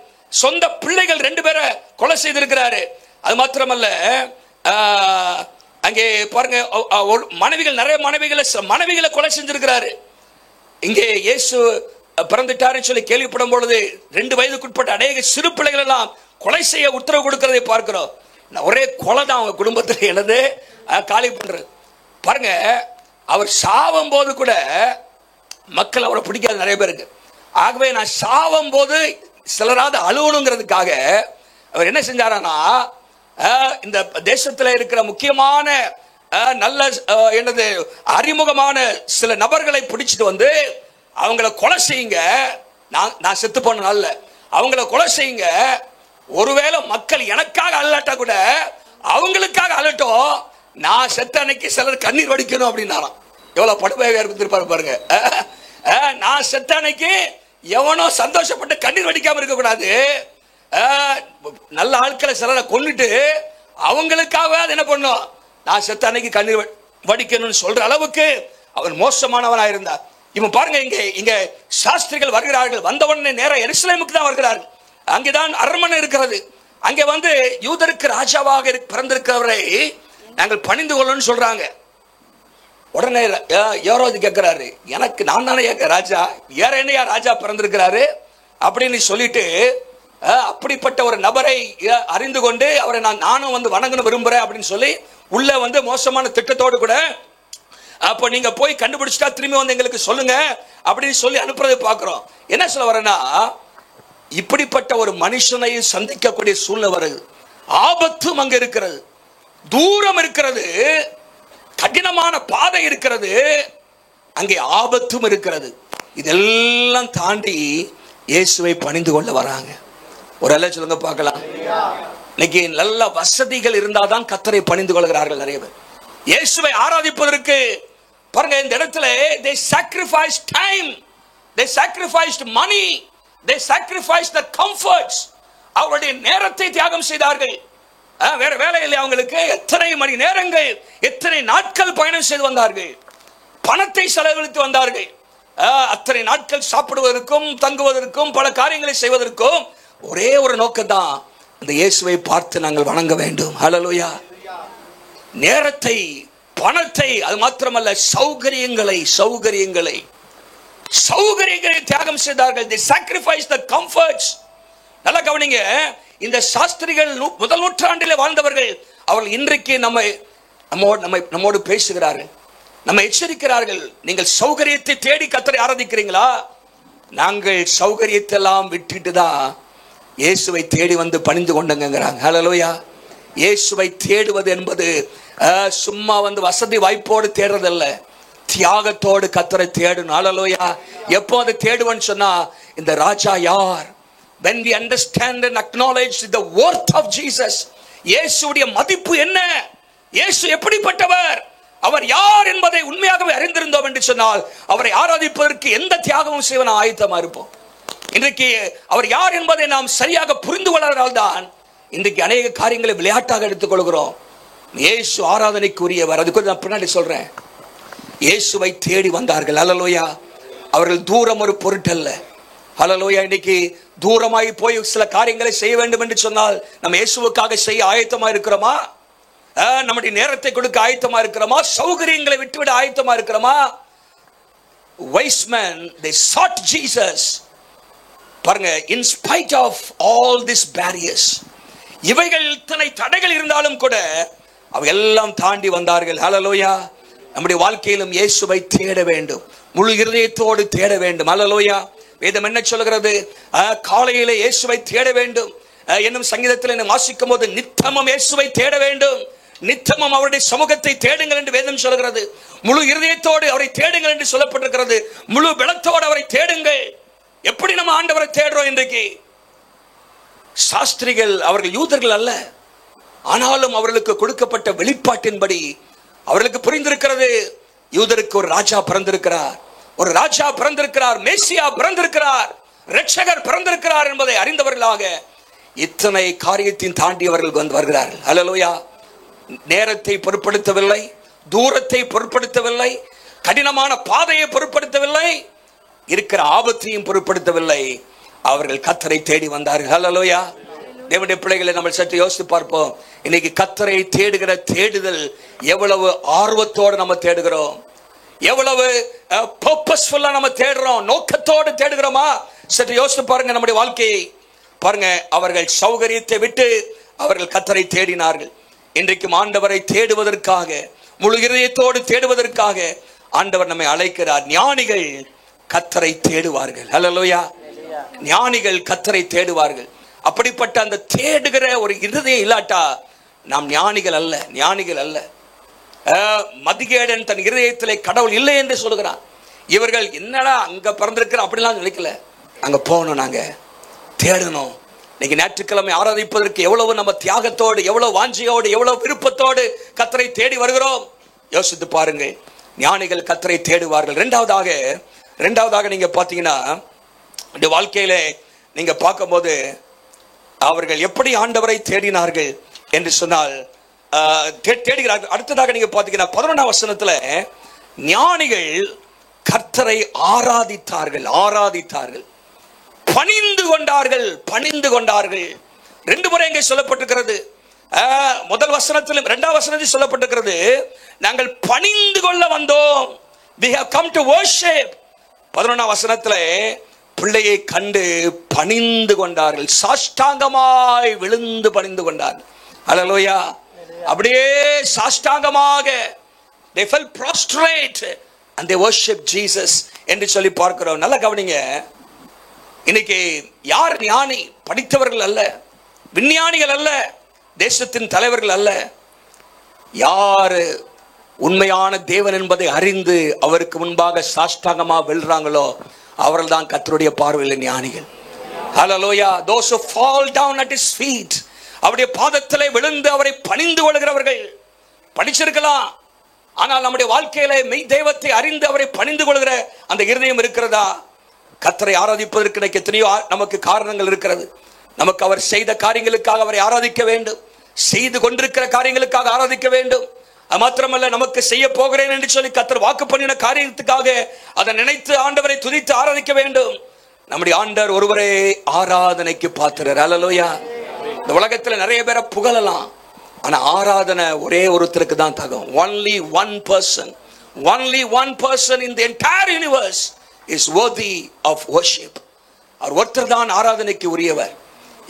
சொந்த பிள்ளைகள் 2 பேரை கொலை செய்திருக்கிறாரு. அது மாத்திரமல்ல, அங்கே பாருங்க மனைவிகள், நிறைய மனைவிகளை கொலை செஞ்சிருக்கிறாரு. இங்கே இயேசு பிறந்துட்டாருன்னு சொல்லி கேள்விப்படும் பொழுது 2 வயதுக்குட்பட்ட அநேக சிறு பிள்ளைகள் எல்லாம் கொலை செய்ய உத்தரவு கொடுக்கிறதை பார்க்கிறோம். ஒரே கொலை தான் அவங்க குடும்பத்தில் என்னது காலி பண்றது. பாருங்க, அவர் சாவும் போது கூட மக்கள் அவரை பிடிக்காது நிறைய பேருக்கு. ஆகவே நான் சாவும் போது சிலராவது அழுவணுங்கிறதுக்காக அவர் என்ன செஞ்சாரானா, இந்த தேசத்தில் இருக்கிற முக்கியமான நல்ல என்னது அறிமுகமான சில நபர்களை பிடிச்சிட்டு வந்து அவங்கள கொலை செய்யுங்க. நான் செத்து போன நாள்ல அவங்கள கொலை செய்யுங்க. ஒருவேளை மக்கள் எனக்காக அழலாட்டா கூட அவங்களுக்காக அழட்டும், நான் செத்த அன்னைக்கு சிலர் கண்ணீர் வடிக்கணும் அப்படின்னாராம். எவ்வளவு படுமையாக இருந்திருப்பாரு பாருங்க. நான் செத்த அன்னைக்கு எவனோ சந்தோஷப்பட்டு கண்ணீர் வடிக்காம இருக்க கூடாது. நல்ல ஆட்களை சிலரை கொன்னுட்டு அவங்களுக்காக என்ன பண்ணும், நான் செத்த அன்னைக்கு கண்ணீர் வடிக்கணும்னு சொல்ற அளவுக்கு அவர் மோசமானவனா இருந்தார். இவன் பாருங்க, இங்க சாஸ்திரிகள் வருகிறார்கள். வந்தவுடனே நேரம் எருசலேமுக்கு தான் வருகிறார்கள். அங்கேதான் அரண்மனை இருக்கிறது. அங்கே வந்து யூதருக்கு ராஜாவாக பிறந்திருக்கிறவரை நாங்கள் பணிந்து கொள்ளணும்னு சொல்றாங்க. உடனே ஏரோது கேட்கிறாரு, எனக்கு நான் தானே ராஜா, வேற என்னையா ராஜா பிறந்திருக்கிறாரு அப்படின்னு சொல்லிட்டு அப்படிப்பட்ட ஒரு நபரை அறிந்து கொண்டு அவரை நானும் வந்து வணங்கணும் விரும்புறேன் அப்படின்னு சொல்லி உள்ள வந்து மோசமான திட்டத்தோடு கூட அப்போ நீங்க போய் கண்டுபிடிச்சிட்டா திரும்பி வந்து எங்களுக்கு சொல்லுங்க அப்படின்னு சொல்லி அனுப்புறதை பார்க்கிறோம். என்ன சொல்ல வரேன்னா, இப்படிப்பட்ட ஒரு மனுஷனை சந்திக்கக்கூடிய சூழ்நிலை வருது. ஆபத்தும் அங்க இருக்கிறது, தூரம் இருக்கிறது, கடினமான பாதை இருக்கிறது, அங்கே ஆபத்தும் இருக்கிறது. இதெல்லாம் தாண்டி இயேசுவை பணிந்து கொள்ள வராங்க. ஒரு அல்ல சொல்லுங்க பார்க்கலாம். இன்னைக்கு நல்ல வசதிகள் இருந்தாதான் கர்த்தரை பணிந்து கொள்கிறார்கள் நிறைய பேர். இயேசுவை ஆராதிப்பதற்கு பாருங்க, இந்த இடத்துல they sacrificed time, they sacrificed money, they sacrificed the comforts. அவருடைய நேரத்தை தியாகம் செய்தார்கள். வேற வேலை இல்லை அவங்களுக்கு. எத்தனை மணி நேரங்கள், எத்தனை நாட்கள் பயணம் செய்து வந்தார்கள், பணத்தை செலவழித்து வந்தார்கள். அத்தனை நாட்கள் சாப்பிடுவதற்கும் தங்குவதற்கும் பல காரியங்களை செய்வதற்கும் ஒரே ஒரு நோக்கம் தான், அந்த இயேசுவை பார்த்து நாங்கள் வணங்க வேண்டும். ஹல்லேலூயா. நேரத்தை, பணத்தை, அது மாத்திரமல்ல சௌகரியங்களை தியாகம் செய்தார்கள். They sacrificed the comforts. நல்லா கவனிங்க, இந்த சாஸ்திரிகள் முதல் நூற்றாண்டிலே வாழ்ந்தவர்கள். அவர்கள் இன்றைக்கு நம்மோடு பேசுகிறார்கள், நம்ம எச்சரிக்கிறார்கள். நீங்கள் சௌகரியத்தை தேடி கர்த்தரை ஆராதிக்கிறீங்களா? நாங்கள் சௌகரியத்தை எல்லாம் விட்டுட்டு தான் இயேசுவை தேடி வந்து பணிந்து கொண்டங்கிறாங்க. ஹல்லேலூயா. இயேசுவை தேடுவது என்பது சும்மா வந்து வசதி வாய்ப்போடு தேடுறதல்ல, தியாகத்தோடு கர்த்தரை தேடணும். ஹல்லேலூயா. எப்போ அதை தேடுவேன்னு சொன்னா, இந்த ராஜா யார், when we understand and acknowledge the worth of Jesus, இயேசுவுடைய மதிப்பு என்ன, இயேசு எப்படிப்பட்டவர், அவர் யார் என்பதை உண்மையாகவே அறிந்திருந்தோம் என்று சொன்னால் அவரை ஆராதிப்பதற்கு எந்த தியாகமும் செய்வன ஆயத்தமா இருப்போம். இன்றைக்கு அவர் யார் என்பதை நாம் சரியாக புரிந்து கொள்ளாததால்தான் இன்றைக்கு அநேக காரியங்களை விளையாட்டாக எடுத்துக்கொள்கிறோம். இயேசு ஆராதனைக்குரியவர். அதுக்கு நான் பின்னாடி சொல்றேன். இயேசுவை தேடி வந்தார்கள். ஹல்லேலூயா. அவர்கள் தூரம் ஒரு பொருட்டல்ல. ஹல்லேலூயா. இன்னைக்கு தூரமாய் போய் சில காரியங்களை செய்ய வேண்டும் என்று சொன்னால் நம்ம இயேசுவுக்காக செய்ய ஆயத்தமா இருக்கிறோமா? நம்முடைய நேரத்தை கொடுக்க ஆயத்தமா இருக்கிறோமா? சௌகரியங்களை விட்டுவிட ஆயத்தமா இருக்கிறோமா? wise men, they sought Jesus. பாருங்க, in spite of all these barriers, இவைகள் இத்தனை தடைகள் இருந்தாலும் கூட அவை எல்லாம் தாண்டி வந்தார்கள். ஹல்லேலூயா. நம்முடைய வாழ்க்கையிலும் இயேசுவை தேட வேண்டும், முழு இருதயத்தோடு தேட வேண்டும். ஹல்லேலூயா. வேதம் என்ன சொல்கிறது? காலையிலே இயேசுவை தேட வேண்டும் என்னும் சங்கீதத்தில் நாம் வாசிக்கும் போது நித்தமும் இயேசுவை தேட வேண்டும், நித்தமும் அவருடைய சமூகத்தை தேடுங்கள் என்று வேதம் சொல்கிறது. முழு இருதயத்தோடு அவரை தேடுங்கள் என்று சொல்லப்பட்டிருக்கிறது. முழு பலத்தோடு அவரை தேடுங்கள். எப்படி நம்ம ஆண்டவரை தேடுறோம் இன்றைக்கு? சாஸ்திரிகள் அவர்கள் யூதர்கள் அல்ல, ஆனாலும் அவர்களுக்கு கொடுக்கப்பட்ட வெளிப்பாட்டின்படி அவர்களுக்கு புரிந்திருக்கிறது, யூதருக்கு ஒரு ராஜா பிறந்திருக்கிறார், ஒரு ராஜா பிறந்திருக்கிறார், மேசியா பிறந்திருக்கிறார், இரட்சகர் பிறந்திருக்கிறார் என்பதை அறிந்தவர்களாக இத்தனை காரியத்தின் தாண்டி அவர்கள் வந்து வருகிறார்கள். ஹல்லேலூயா. நேரத்தை பொருட்படுத்தவில்லை, தூரத்தை பொருட்படுத்தவில்லை, கடினமான பாதையை பொருட்படுத்தவில்லை, இருக்கிற ஆபத்தையும் பொருட்படுத்தவில்லை. அவர்கள் கர்த்தரை தேடி வந்தார்கள். ஹல்லேலூயா. தேவனுடைய பிள்ளைகளை நம்ம சற்று யோசித்து பார்ப்போம். இன்னைக்கு கர்த்தரை தேடுகிற தேடுதல் எவ்வளவு ஆர்வத்தோடு நம்ம தேடுகிறோம், எவ்வளவு பர்பஸ்ஃபுல்லா நம்ம தேடுறோம், நோக்கத்தோடு தேடுகிறோமா? சற்று யோசித்து பாருங்க நம்முடைய வாழ்க்கையை. பாருங்க, அவர்கள் சௌகரியத்தை விட்டு அவர்கள் கர்த்தரை தேடினார்கள். இன்றைக்கும் ஆண்டவரை தேடுவதற்காக, முழு இதயத்தோடு தேடுவதற்காக ஆண்டவர் நம்மை அழைக்கிறார். ஞானிகள் கர்த்தரை தேடுவார்கள். ஹல்லேலூயா. ஞானிகள் கர்த்தரை தேடுவார்கள். அப்படிப்பட்ட அந்த தேடுகிற ஒரு இருதயம் இல்லாட்டா நாம் ஞானிகள் அல்ல, ஞானிகள் அல்ல. மதிகேடன் தன் இருதயத்திலே கடவுள் இல்லை என்று சொல்லுகிறான். இவர்கள் என்னடா அங்க பிறந்திருக்கிற அப்படிலாம் நினைக்கல, அங்க போகணும், நாங்க தேடணும். இன்னைக்கு ஞாயிற்றுக்கிழமை ஆராதிப்பதற்கு எவ்வளவு நம்ம தியாகத்தோடு, எவ்வளவு வாஞ்சியோடு, எவ்வளவு விருப்பத்தோடு கர்த்தரை தேடி வருகிறோம். யோசித்து பாருங்கள். ஞானிகள் கர்த்தரை தேடுவார்கள். இரண்டாவதாக நீங்க பாத்தீங்கன்னா, இந்த வாழ்க்கையில நீங்க பார்க்கும்போது அவர்கள் எப்படி ஆண்டவரை தேடினார்கள் என்று சொன்னால் தேடுகிறார்கள். அடுத்ததாக நீங்க பாத்தீங்கன்னா 11ஆம் வசனத்துல ஞானிகள் கர்த்தரை ஆராதித்தார்கள், பணிந்து கொண்டார்கள். 2 முறை இங்கே சொல்லப்பட்டிருக்கிறது. முதல் வசனத்திலும் 2ஆம் வசனத்தில் சொல்லப்பட்டிருக்கிறது, நாங்கள் பணிந்து கொள்ள வந்தோம். We have come to worship. 11ஆம் வசனத்துல பிள்ளையை கண்டு பணிந்து கொண்டார்கள், சாஷ்டாங்கமாய் விழுந்து பணிந்து கொண்டார்கள். ஹல்லேலூயா. அப்படியே சாஷ்டாங்கமாக they fell prostrate and they worshiped Jesus என்று சொல்லி பார்க்கிறோம். நல்லா கவனிங்க. இன்னைக்கு யார் ஞானி? படித்தவர்கள் அல்ல, விஞ்ஞானிகள் அல்ல, தேசத்தின் தலைவர்கள் அல்ல. யாரு உண்மையான தேவன் என்பதை அறிந்து அவருக்கு முன்பாக சாஷ்டாங்கமா வெல்றாங்களோ அவர்கள் தான் கர்த்தருடைய பார்வையில் ஞானிகள். ஹல்லேலூயா. those who fall down at his feet, அவருடைய பாதத்திலே விழுந்து அவரை பணிந்து கொள்கிறவர்கள். படிச்சிருக்கலாம், ஆனால் நம்முடைய வாழ்க்கையில மெய் தெய்வத்தை அறிந்து அவரை பணிந்து கொள்கிற அந்த இருதயம் இருக்கிறதா? கர்த்தரை ஆராதிப்பதற்கு எத்தனையோ நமக்கு காரணங்கள் இருக்கிறது. நமக்கு அவர் செய்த காரியங்களுக்காக அவரை ஆராதிக்க வேண்டும், செய்து கொண்டிருக்கிற காரியங்களுக்காக ஆராதிக்க வேண்டும். அது மாத்திரமல்ல, நமக்கு செய்ய போகிறேன் என்று சொல்லி கர்த்தர் வாக்கு பண்ணின காரியத்துக்காக அதை நினைத்து ஆண்டவரை துதித்து ஆராதிக்க வேண்டும். நம்முடைய ஆண்டவர் ஒருவரே ஆராதனைக்கு பாத்திரர். ஹல்லேலூயா. இந்த உலகத்துல நிறைய பேரை புகழலாம், ஆனா ஆராதனை ஒரே ஒருத்தருக்கு தான் தகும். only one person in the entire universe is worthy of worship. அவர் ஒருத்தர் தான் ஆராதனைக்கு உரியவர்.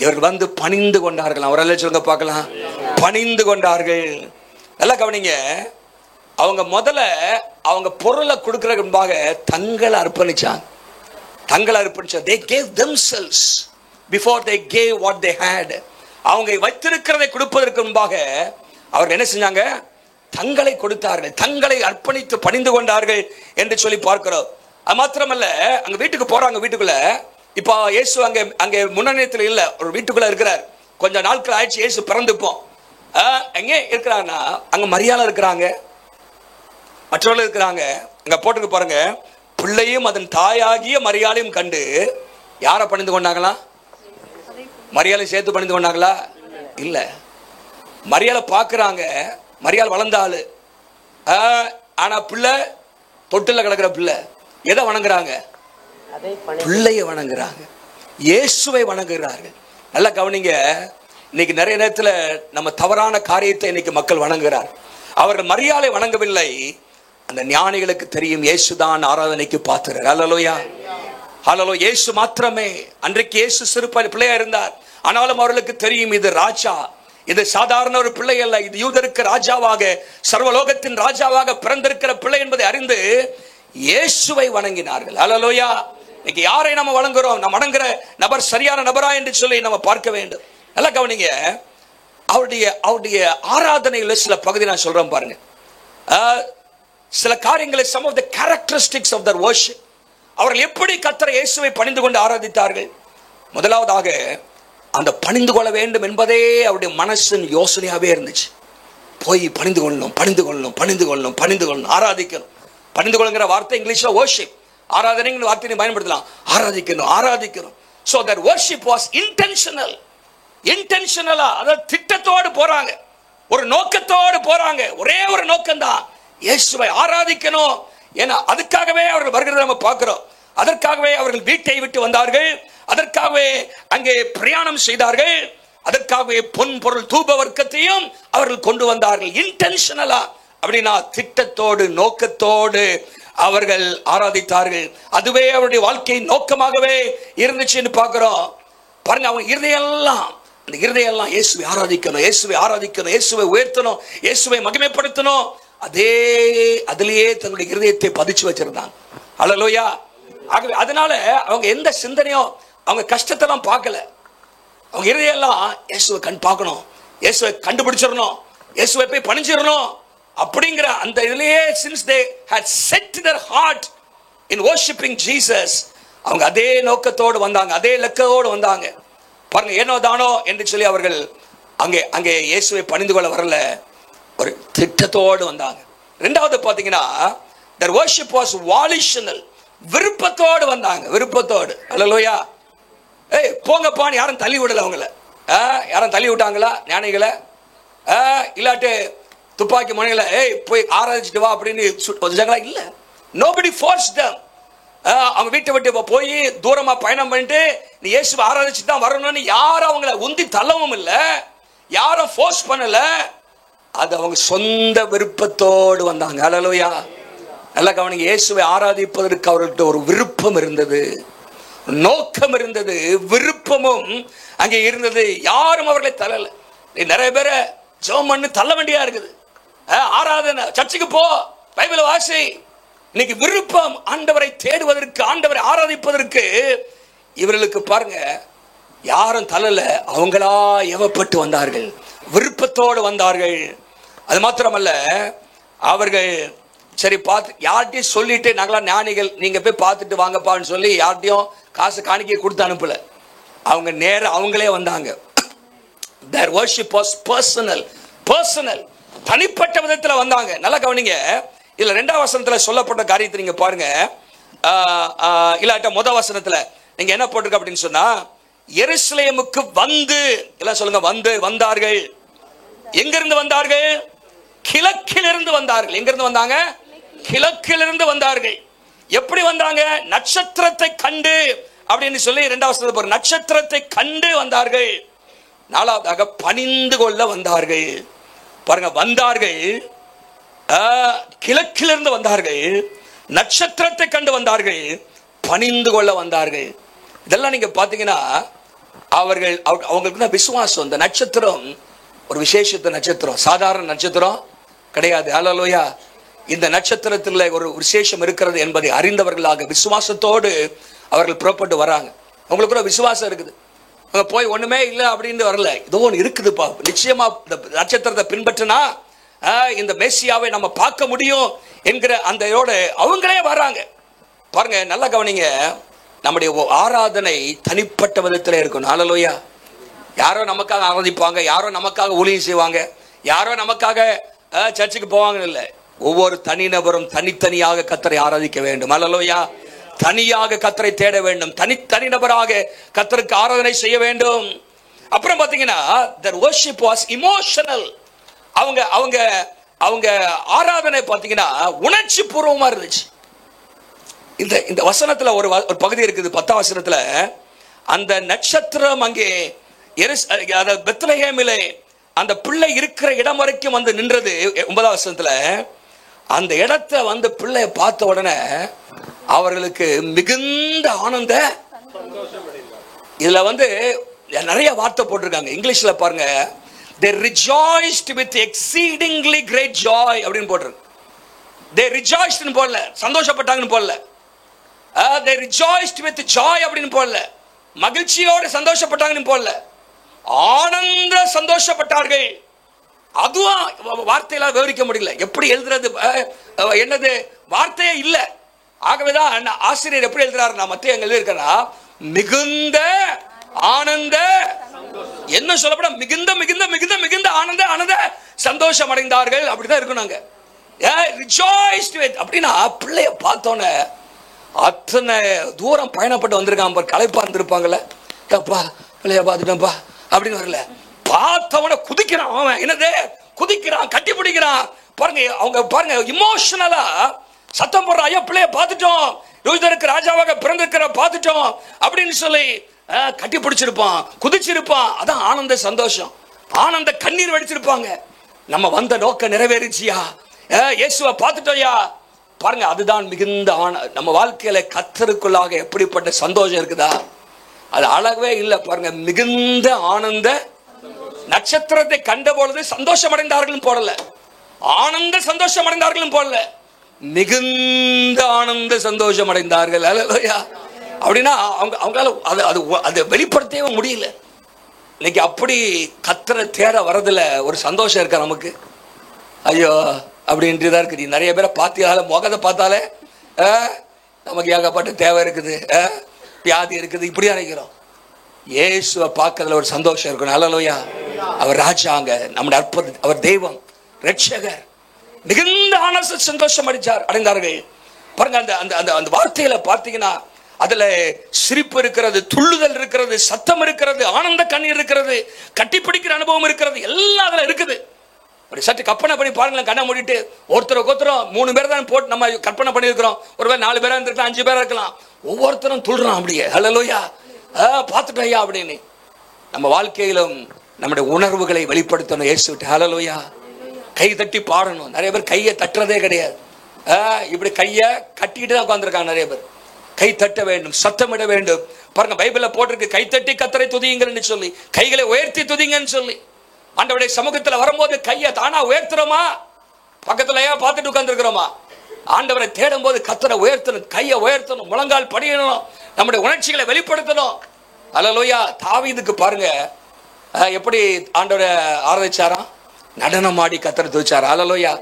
இவர்கள் வந்து பணிந்து கொண்டார்கள். அவரெல்லாம் சொல்லுங்க பார்க்கலாம். பணிந்து கொண்டார்கள். நல்லா கவனிங்க. அவங்க முதல்ல அவங்க பொருளை கொடுக்கறதுக்கு முன்பாக தங்களை அர்ப்பணிச்சாங்க. they gave themselves before they gave what they had. அவங்க வைத்திருக்கிறதை கொடுப்பதற்கு முன்பாக அவர்கள் என்ன செஞ்சாங்க? தங்களை கொடுத்தார்கள், தங்களை அர்ப்பணித்து பணிந்து கொண்டார்கள் என்று சொல்லி பார்க்கிறோம். அது மாத்திரமல்ல, அங்க வீட்டுக்கு போறாங்க. வீட்டுக்குள்ள இப்போ இயேசு அங்கே முன்னணியத்தில் இல்ல, ஒரு வீட்டுக்குள்ள இருக்கிறார். கொஞ்ச நாட்கள் ஆயிடுச்சு இயேசு பிறந்துப்போம். எங்கே இருக்கிறாங்கன்னா அங்க மரியாதை இருக்கிறாங்க, மற்றவர்கள் இருக்கிறாங்க. அங்க போட்டுக்கு பாருங்க, பிள்ளையும் அதன் தாயாகிய மரியாதையும் கண்டு யாரை பணிந்து கொண்டாங்களா? மரியாதை சேர்த்து பணிந்து கொண்டாங்களா? இல்ல. மரியாதை பார்க்கிறாங்க. மரியாதை வளர்ந்தாள், ஆனா பிள்ளை தொட்டில கிடக்கிற பிள்ளை. எதை வணங்குறாங்க? பிள்ளைய வணங்குறாங்க, இயேசுவை வணங்குகிறார்கள். நல்லா கவனிங்க. இன்னைக்கு நிறைய நேரத்துல நம்ம தவறான காரியத்தை இன்னைக்கு மக்கள் வணங்குகிறார். அவர்கள் மரியாதை வணங்கவில்லை. அந்த ஞானிகளுக்கு தெரியும் இயேசுதான் ஆராதனைக்கு பாத்திரர். ஹல்லேலூயா. ஹல்லேலூயா. இயேசு மாத்திரமே. அன்றைக்கு இயேசு சிறு பிள்ளையா இருந்தார், ஆனாலும் அவர்களுக்கு தெரியும் இது ராஜா, இது சாதாரண ஒரு பிள்ளை அல்ல, இது யூதருக்கு ராஜாவாக, சர்வலோகத்தின் ராஜாவாக பிறந்திருக்கிற பிள்ளை என்பதை அறிந்து இயேசுவை வணங்கினார்கள். ஹல்லேலூயா. இன்னைக்கு யாரை நம்ம வணங்குறோம்? நம்ம வணங்குற நபர் சரியான நபரா என்று சொல்லி நம்ம பார்க்க வேண்டும். நல்லா கவனிங்க. அவருடைய ஆராதனையில் சில பகுதி நான் சொல்றேன் பாருங்க. சில காரியங்களை, some of the characteristics of their worship. அவர்கள் எப்படி கர்த்தர் இயேசுவை பணிந்து கொண்டு ஆராதித்தார்கள்? முதலாவதாக அந்த பணிந்து கொள்ள வேண்டும் என்பதே அவருடைய மனசின் யோசனையாவே இருந்துச்சு. போய் பணிந்து கொள்ளணும், பணிந்து கொள்ளணும், பணிந்து கொள்ளணும், பணிந்து கொள்ளணும், ஆராதிக்கணும். பணிந்து கொள்ளுங்கிற வார்த்தை இங்கிலீஷ்ல worship, ஆராதனைங்கிற வார்த்தையை பயன்படுத்தலாம். ஆராதிக்கணும், ஆராதிக்கணும். So that worship was intentional. இன்டென்ஷனலா, அதாவது திட்டத்தோடு போறாங்க, ஒரு நோக்கத்தோடு போறாங்க. ஒரே ஒரு நோக்கம் தான், இயேசுவை ஆராதிக்கணும். ஏன்னா அதுக்காகவே அவர்கள் வருகிறத நம்ம பார்க்கிறோம். அதற்காகவே அவர்கள் வீட்டை விட்டு வந்தார்கள், அதற்காகவே அங்கே பிரயாணம் செய்தார்கள், அதற்காகவே பொன் பொருள் தூப வர்க்கத்தையும் அவர்கள் கொண்டு வந்தார்கள். இன்டென்ஷனலா, அப்படின்னா திட்டத்தோடு நோக்கத்தோடு அவர்கள் ஆராதித்தார்கள். அதுவே அவருடைய வாழ்க்கை நோக்கமாகவே இருந்துச்சுன்னு பார்க்கிறோம். பாருங்க, அவங்க இருதயெல்லாம், அந்த இருதயெல்லாம் இயேசுவை ஆராதிக்கணும், இயேசுவை ஆராதிக்கணும், இயேசுவை உயர்த்தணும், இயேசுவை மகிமைப்படுத்தணும். அதிலேயே தன்னுடைய இருதயத்தை பதிச்சு வச்சிருந்தாங்க. ஹல்லேலூயா. ஆகவே அதனால அவங்க எந்த சிந்தனையும், அவங்க கஷ்டத்தெல்லாம் பார்க்கல. அவங்க இருதயெல்லாம் இயேசுவை பார்க்கணும், இயேசுவை கண்டுபிடிச்சிடணும், இயேசுவை போய் பணிஞ்சிடணும் அப்படிங்கிற அந்த இதுலயே, since they had set their heart in worshiping Jesus, அவங்க அதே நோக்கத்தோடு வந்தாங்க, அதே இலக்கத்தோடு வந்தாங்க. பாருங்க, ஏனோ தானோ என்று சொல்லி அவர்கள் அங்கே இயேசுவை பணிந்து கொள்ள வரல, ஒரு திட்டத்தோடு வந்தாங்க. ரெண்டாவது பாத்தீங்கன்னா, their worship was volitional, விருப்பத்தோடு வந்தாங்க, விருப்பத்தோடு. ஹல்லேலூயா. போங்கப்பான்னு யாரும் தள்ளி விடல அவங்கள. யாரும் தள்ளி விட்டாங்களா ஞானிகளை? இல்லாட்டு துப்பாக்கி முனையில போய் ஆராதிச்சுட்டு வா அப்படின்னு வச்சாங்களா? இல்ல. nobody forced them. அவங்க வீட்டை விட்டு போய் தூரமா பயணம் பண்ணிட்டு நீ இயேசுவை ஆராதிச்சுட்டு தான் வரணும்னு யாரும் அவங்கள உந்தி தள்ளவும் இல்லை, யாரும் ஃபோர்ஸ் பண்ணல. அது அவங்க சொந்த விருப்பத்தோடு வந்தாங்க. ஹல்லேலூயா. நல்லா கவனிங்க. இயேசுவை ஆராதிப்பதற்கு அவர்கள்ட்ட ஒரு விருப்பம் இருந்தது, நோக்கம் இருந்தது, விருப்பமும் அங்கே இருந்தது. யாரும் அவர்களை தள்ளல. நிறைய பேரை ஜெபம் பண்ணி தள்ள வேண்டியா இருக்குது. ஆராதனை, சர்ச்சுக்கு போ, பைபிள் வாசி. இன்னைக்கு விருப்பம் ஆண்டவரை தேடுவதற்கு, ஆண்டவரை ஆராதிப்பதற்கு இவர்களுக்கு பாருங்க யாரும் தள்ளல, அவங்களா ஏவப்பட்டு வந்தார்கள், விருப்பத்தோடு வந்தார்கள். அது மாத்திரமல்ல, அவர்கள் சரி பார்த்து யார்கிட்டையும் சொல்லிட்டு நாங்களா ஞானிகள், நீங்க போய் பார்த்துட்டு வாங்கப்பான்னு சொல்லி யார்கிட்டையும் காசு காணிக்கை கொடுத்து அனுப்பல. அவங்க நேரம் அவங்களே வந்தாங்க. Their worship was personal, தனிப்பட்ட விதத்தில் வந்தாங்க. நல்லா கவனிங்க, இதுல 2ஆம் வசனத்துல சொல்லப்பட்ட காரியத்தை நீங்க பாருங்க. இல்லாட்ட முதல் வசனத்துல நீங்க என்ன போட்டிருக்க அப்படின்னு சொன்னா, எருசலேமுக்கு வந்து, எல்லாம் சொல்லுங்க, வந்தார்கள். எங்கிருந்து வந்தார்கள்? கிழக்கிலிருந்து வந்தார்கள். எங்கிருந்து வந்தாங்க? கிழக்கிலிருந்து வந்தார்கள். எப்படி வந்தாங்க? நட்சத்திரத்தை கண்டு அப்படின்னு சொல்லி 2ஆம் வசனத்துல பாருங்க, நட்சத்திரத்தை கண்டு வந்தார்கள். 4வதாக பணிந்து கொள்ள வந்தார்கள். பாருங்க, வந்தார்கள், கிழக்கிலிருந்து வந்தார்கள், நட்சத்திரத்தை கண்டு வந்தார்கள், பணிந்து கொள்ள வந்தார்கள். இதெல்லாம் நீங்க பாத்தீங்கன்னா அவங்களுக்கு விசுவாசம். இந்த நட்சத்திரம் ஒரு விசேஷத்த நட்சத்திரம், சாதாரண நட்சத்திரம் கிடையாது. ஹல்லேலூயா. இந்த நட்சத்திரத்தில் ஒரு விசேஷம் இருக்கிறது என்பதை அறிந்தவர்களாக விசுவாசத்தோடு அவர்கள் புறப்பட்டு வராங்க. அவங்களுக்கு ஒரு விசுவாசம் இருக்குது. அவங்க போய் ஒண்ணுமே இல்லை அப்படின்னு வரல, ஏதோ ஒன்று இருக்குதுப்பா, நிச்சயமா இந்த நட்சத்திரத்தை பின்பற்றினா இந்த மேசியாவை நம்ம பார்க்க முடியும் என்கிற அந்த அவங்களே வராங்க. பாருங்க, நல்லா கவனிங்க, நம்முடைய ஆராதனை தனிப்பட்ட விதத்தில் இருக்கணும். ஹல்லேலூயா. யாரோ நமக்காக ஆராதிப்பாங்க, யாரோ நமக்காக ஊழியம் செய்வாங்க, யாரோ நமக்காக சர்ச்சுக்கு போவாங்கன்னு இல்லை. ஒவ்வொரு தனிநபரும் தனித்தனியாக கர்த்தரை ஆராதிக்க வேண்டும். ஹல்லேலூயா. தனியாக கர்த்தரை தேட வேண்டும், தனிநபராக கர்த்தருக்கு ஆராதனை செய்ய வேண்டும். அப்புறம் பாத்தீங்கன்னா their worship was emotional. அவங்க ஆராதனை பாத்தீங்கன்னா உணர்ச்சி பூர்வமா இருந்துச்சு. இந்த வசனத்துல ஒரு பகுதி இருக்குது, 10ஆம் வசனத்துல, அந்த நட்சத்திரம் அங்கே பெத்லகேமிலே அந்த பிள்ளை இருக்கிற இடம் வரைக்கும் வந்து நின்றது. 9ஆம் வசனத்துல அந்த இடத்தை வந்து பிள்ளைய பார்த்த உடனே அவர்களுக்கு மிகுந்த ஆனந்த. இதுல வந்து நிறைய வார்த்தை போட்டிருக்காங்க. இங்கிலீஷ்ல பாருங்க, they rejoiced with exceedingly great joy அப்படின்னு போட்டிருக்கு. they rejoiced ன்னு போடல, சந்தோஷப்பட்டாங்கன்னு போடல. they rejoiced with joy அப்படின்னு போடல, மகிழ்ச்சியோடு சந்தோஷப்பட்டாங்கன்னு போடல, ஆனந்த சந்தோஷப்பட்டார்கள். அதுவும் வார்த்தையில விவரிக்க முடியல, எப்படி எழுதுறது, என்னது வார்த்தையே இல்ல. ஆகவேதான் ஆசிரியர் எப்படி எழுதுறாரு, நான் மத்திய எங்க எழுதியிருக்கா, மிகுந்த ஆனந்த, என்ன சொல்லப்பட, மிகுந்த மிகுந்த மிகுந்த மிகுந்த ஆனந்த சந்தோஷம் அடைந்தார்கள். அப்படிதான் இருக்கணும். அப்படின்னா பிள்ளைய பார்த்தோன்னே அத்தனை தூரம் பயணப்பட்டு வந்திருக்கான், களைப்பா இருந்திருப்பாங்கல்ல, பிள்ளைய பார்த்துட்டோம்ப்பா அப்படின்னு வரல, பார்த்தவன குதிக்கிறான். அவன் என்னது குதிக்கிறான், கட்டி பிடிக்கிறான். பாருங்க, அவங்க பாருங்க இமோஷனலா சத்தம் போடுற, ஐயா பிள்ளைய பார்த்துட்டோம், யோசிதருக்கு ராஜாவாக பிறந்திருக்கிற பார்த்துட்டோம் அப்படின்னு சொல்லி கட்டி பிடிச்சிருப்பான், குதிச்சிருப்பான். அதான் ஆனந்த சந்தோஷம், ஆனந்த கண்ணீர் வடிச்சிருப்பாங்க. நம்ம வந்த நோக்கம் நிறைவேறிச்சியா, இயேசுவை பார்த்துட்டோயா. பாருங்க, அதுதான் மிகுந்த நம்ம வாழ்க்கையில கர்த்தருக்குள்ளாக எப்படிப்பட்ட சந்தோஷம் இருக்குதா, அது அழகவே இல்லை. பாருங்க, மிகுந்த ஆனந்த, நட்சத்திரத்தை கண்ட பொழுது சந்தோஷம் அடைந்தார்கள் போடல, ஆனந்த சந்தோஷம் அடைந்தார்கள் போடல, மிகுந்த ஆனந்த சந்தோஷம் அடைந்தார்கள். ஹல்லேலூயா. அப்படின்னா அவங்களால அதை வெளிப்படுத்தவே முடியல. இன்னைக்கு அப்படி கர்த்தரை தேட வரதுல ஒரு சந்தோஷம் இருக்கா நமக்கு? ஐயோ அப்படின்றதா இருக்குது. நிறைய பேரை பார்த்தாலே, முகத்தை பார்த்தாலே நமக்கு ஏகப்பட்ட தேவை இருக்குது, வியாதி இருக்குது, இப்படியா நினைக்கிறோம். இயேசுவை பார்க்கறதுல ஒரு சந்தோஷம் இருக்கணும். ஹல்லேலூயா. அவர் ராஜாங்க, நம்முடைய அற்புத, அவர் தெய்வம், ரட்சகர். மிகுந்த ஆனந்த சந்தோஷம் அடைந்தார்கள். பாருங்க, அந்த வார்த்தையில பார்த்தீங்கன்னா அதுல சிரிப்பு இருக்கிறது, துள்ளுதல் இருக்கிறது, சத்தம் இருக்கிறது, ஆனந்த கண்ணீர் இருக்கிறது, கட்டிப்பிடிக்கிற அனுபவம் இருக்கிறது, எல்லாம் அதுல இருக்குது. சற்று கற்பனை பண்ணி பாருங்களேன், கண்ணை மூடிட்டு ஒருத்தரும் 3 பேர் தான் போட்டு நம்ம கற்பனை பண்ணியிருக்கிறோம். ஒருவேளை 4 பேரா இருந்திருக்கலாம், 5 பேரா இருக்கலாம். ஒவ்வொருத்தரும் துள்ளுறான் அப்படியே, ஹல்லேலூயா பார்த்துட்டோயா அப்படின்னு. நம்ம வாழ்க்கையிலும் நம்முடைய உணர்வுகளை வெளிப்படுத்தணும் இயேசுவிட்டு. ஹல்லேலூயா. கை தட்டி பாடணும். நிறைய பேர் கையை தட்டுறதே கிடையாது, இப்படி கையை கட்டிட்டு தான் உட்காந்துருக்காங்க. நிறைய பேர் கை தட்ட வேண்டும், சத்தமிட வேண்டும். பாருங்க, பைபிள்ல போட்டிருக்கு, கை தட்டி கர்த்தரை துதியுங்கன்னு சொல்லி, கைகளை உயர்த்தி துதிங்கன்னு சொல்லி. ஆண்டவருடைய சமூகத்தில் வரும்போது கையை தானா உயர்த்துறோமா? பக்கத்துல பார்த்துட்டு உட்கார்ந்துருக்கிறோமா? ஆண்டவரை தேடும் போது கர்த்தரை உயர்த்தணும், கையை உயர்த்தணும், முழங்கால் படியணும், நம்முடைய உணர்ச்சிகளை வெளிப்படுத்தணும். அல்லேலூயா. தாவீதுக்கு பாருங்க எப்படி ஆண்டவரை ஆராதிச்சாராம், நடனமாடி கர்த்தரை துதிச்சாரா. அல்லேலூயா.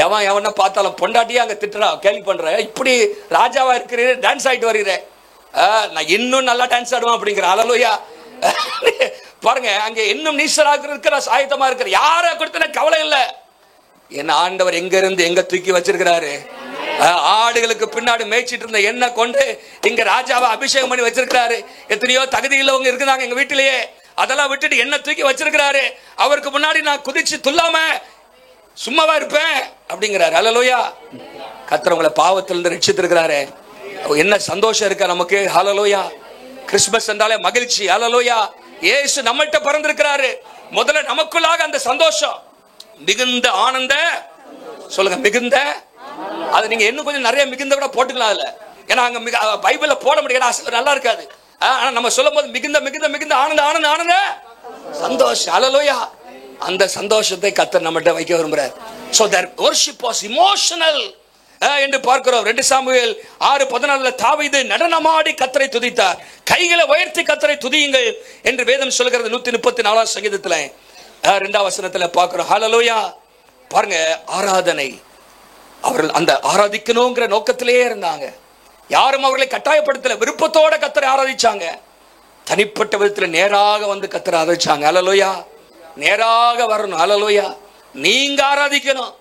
எவனை பார்த்தாலும் பொண்டாட்டியே அங்க திட்டுறா, கேள்வி பண்ற, இப்படி ராஜாவா இருக்கிறீ, டான்ஸ் ஆயிட்டு வருகிறேன், நான் இன்னும் நல்லா டான்ஸ் ஆடுவேன் அப்படிங்கிற. அல்லேலூயா. பாருங்க, அங்க இன்னும் நீசராகிறதுக்கு நான் ஆயத்தமா இருக்கிற, யாரை கொடுத்த கவலை இல்லை. என் ஆண்டவர் எங்க இருந்து எங்க தூக்கி வச்சிருக்கிறாரு. ஆடுகளுக்கு பின்னாடி மேய்ச்சிட்டு இருந்த என்ன கொண்டு இங்க ராஜாவை அபிஷேகம் பண்ணி வச்சிருக்கிறாரு. எத்தனையோ தகுதி இல்லவங்க இருக்கிறாங்க எங்க வீட்டிலேயே, அதெல்லாம் விட்டுட்டு என்ன தூக்கி வச்சிருக்கிறாரு. அவருக்கு முன்னாடி நான் குதிச்சு துல்லாம சும்மாவா இருப்பேன் அப்படிங்கிறாரு. அல்லேலூயா. கர்த்தர் உங்களை பாவத்திலிருந்து ரட்சித்திருக்கிறாரு. என்ன சந்தோஷம் இருக்கா நமக்கு. ஹல்லேலூயா. கிறிஸ்துமஸ் என்றாலே மகிழ்ச்சி. ஹல்லேலூயா. இயேசு நம்மள்ட்ட பிறந்திருக்கிறாரு. முதல்ல நமக்குள்ளாக அந்த சந்தோஷம், மிகுந்த ஆனந்த, சொல்லுங்க மிகுந்த. அது நீங்க இன்னும் கொஞ்சம் நிறைய மிகுந்த கூட போட்டுக்கலாம் அதுல, ஏன்னா அங்க பைபிள்ல போட முடியாது, நல்லா இருக்காது. ஆனா நம்ம சொல்லும் போது மிகுந்த மிகுந்த மிகுந்த ஆனந்த ஆனந்த ஆனந்த சந்தோஷம். ஹல்லேலூயா. அந்த சந்தோஷத்தை கர்த்தர் நம்மகிட்ட வைக்க விரும்புறார். So their worship was emotional என்று பார்க்கிறோம். 2 சாமுவேல் 6:14 தாவீது நடனமாடி கர்த்தரை துதித்தார். கைகளை உயர்த்தி கர்த்தரை துதியுங்கள் என்று வேதம் சொல்கிறது. 134 சங்கீதத்துல 2 வசனத்துல பார்க்கிறோம். ஹல்லேலூயா. பாருங்க, ஆராதனை, அவர்கள் அந்த ஆராதிக்கணுங்கிற நோக்கத்திலேயே இருந்தாங்க. யாரும் அவர்களை கட்டாயப்படுத்தல, விருப்பத்தோட கர்த்தரை ஆராதிச்சாங்க. தனிப்பட்ட விதத்தில் நேராக வந்து கர்த்தரை ஆராதிச்சாங்க. ஹல்லேலூயா. நேராக வரணும். ஹல்லேலூயா. நீங்க ஆராதிக்கணும்.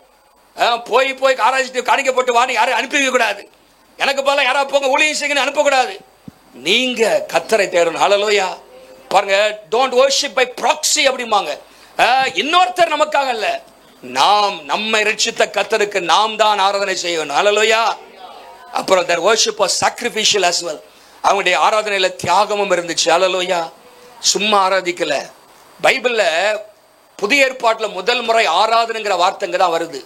போய் போய் ஆராய்ச்சி காணிக்கப்பட்டு வாணி யாரையும் அனுப்பி வைக்க கூடாது. எனக்கு போல யாராவது போங்க ஊழியம் செய்யுங்கன்னு அனுப்பக்கூடாது. நீங்க கர்த்தரை தேடணும். ஹல்லேலூயா. பாருங்க, டோன்ட் வர்ஷிப் பை ப்ராக்ஸி அப்படிம்பாங்க. இன்னொருத்தர் நமக்காக அல்ல, நாம் நம்மை ரட்சித்த கர்த்தருக்கு நாம் தான் ஆராதனை செய்யணும். ஹல்லேலூயா. அப்புறம் their worship was sacrificial as well. அவங்களுடைய ஆராதனையில தியாகமும் இருந்துச்சு. ஹல்லேலூயா. சும்மா ஆராதிக்கல. பைபிள்ல புதிய ஏற்பாட்டுல முதல் முறை ஆராதனைங்கிற வார்த்தைங்க தான் வருது.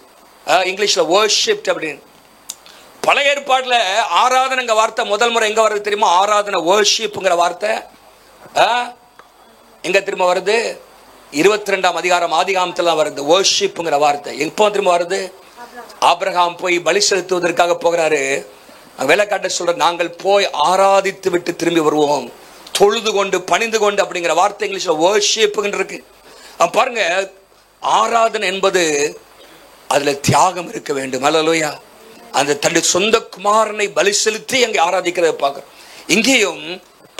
இங்கிலீஷ்ல worship அப்படின்னு. பழைய ஏற்பாட்டுல ஆராதனைங்கிற வார்த்தை முதல் முறை எங்க வருது தெரியுமா? ஆராதனை worshipங்கிற வார்த்தை எங்க திரும்ப வருது? 22ஆம் அதிகாரம் ஆதிகாமத்துல வருது worshipங்கிற வார்த்தை. எப்போ திரும்ப வருது? ஆபிரகாம் போய் பலி செலுத்துவதற்காக போகிறாரு. வேலைக்காட்ட சொல்ற, நாங்கள் போய் ஆராதித்து விட்டு திரும்பி வருவோம், தொழுது கொண்டு பணிந்து கொண்டு அப்படிங்கிற வார்த்தை இங்கிலீஷ்ல worship இருக்கு. பாருங்க, ஆராதனை என்பது அதுல தியாகம் இருக்க வேண்டும். ஹல்லேலூயா. அந்த தன்னுடைய சொந்த குமாரனை பலி செலுத்தி அங்கே ஆராதிக்கிறத பார்க்கிறோம். இங்கேயும்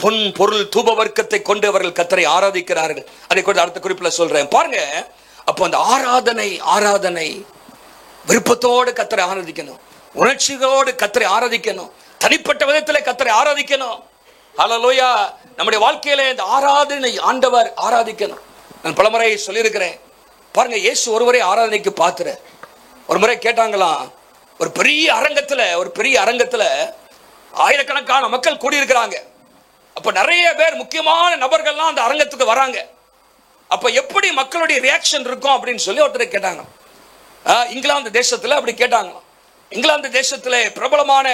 பொன் பொருள் தூப வர்க்கத்தை கொண்டு அவர்கள் கர்த்தரை ஆராதிக்கிறார்கள். அதை கொண்டு அடுத்த குறிப்பில் சொல்றேன். பாருங்க, அப்போ அந்த ஆராதனை விருப்பத்தோடு கர்த்தரை ஆராதிக்கணும், உணர்ச்சிகளோடு கர்த்தரை ஆராதிக்கணும், தனிப்பட்ட விதத்தில் கர்த்தரை ஆராதிக்கணும். ஹல்லேலூயா. நம்முடைய வாழ்க்கையில இந்த ஆராதனை ஆண்டவர் ஆராதிக்கணும். நான் பலமுறை சொல்லியிருக்கிறேன். பாருங்க, இயேசு ஒருவரே ஆராதனைக்கு பாத்திர. ஒரு முறை கேட்டாங்களாம், ஒரு பெரிய அரங்கத்துல ஆயிரக்கணக்கான மக்கள் கூடியிருக்கிறாங்க. அப்ப நிறைய பேர் முக்கியமான நபர்கள்லாம் அந்த அரங்கத்துக்கு வராங்க. அப்ப எப்படி மக்களுடைய ரியாக்ஷன் இருக்கும் அப்படின்னு சொல்லி ஒருத்தர் கேட்டாங்க. இங்கிலாந்து தேசத்துல அப்படி கேட்டாங்க. இங்கிலாந்து தேசத்துல பிரபலமான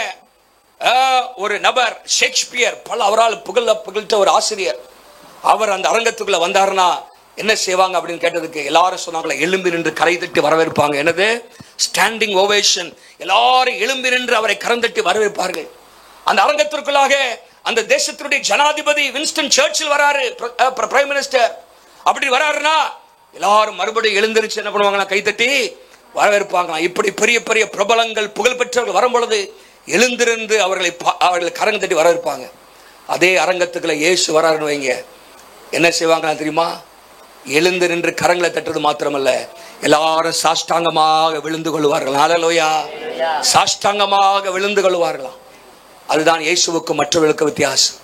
ஒரு நபர் ஷேக்ஸ்பியர், அவரால் புகழ்த்த ஒரு ஆசிரியர், அவர் அந்த அரங்கத்துக்குள்ள வந்தாருன்னா என்ன செய்வாங்க அப்படின்னு கேட்டதுக்கு எல்லாரும் சொன்னாங்களே, எழும்பி நின்று கரை தட்டி வரவேற்பாங்க. என்னது? Standing ovation. எல்லாரும் எழும்பி நின்று அவரை கரந்தட்டி வரவேற்பார்கள். அந்த அரங்கத்திற்குள்ளாக அந்த தேசத்தினுடைய ஜனாதிபதி வின்ஸ்டன் சர்ச்சில் வராரு, பிரைம் மினிஸ்டர். அப்படி வராருன்னா எல்லாரும் மறுபடியும் எழுந்திருச்சு என்ன பண்ணுவாங்கன்னா, கைத்தட்டி வரவேற்பாங்க. இப்படி பெரிய பெரிய பிரபலங்கள் புகழ்பெற்றவர்கள் வரும் பொழுது எழுந்திருந்து அவர்களை கரங்க தட்டி வரவேற்பாங்க. அதே அரங்கத்துக்குள்ள இயேசு வராருன்னு வைங்க, என்ன செய்வாங்க தெரியுமா? எழுந்து நின்று கரங்களை தட்டுறது மாத்திரமல்ல, எல்லாரும் சாஷ்டாங்கமாக விழுந்து கொள்வார்கள். ஹல்லேலூயா. சாஷ்டாங்கமாக விழுந்து கொள்வார்களாம். அதுதான் இயேசுவுக்கு மற்றவர்களுக்கு வித்தியாசம்.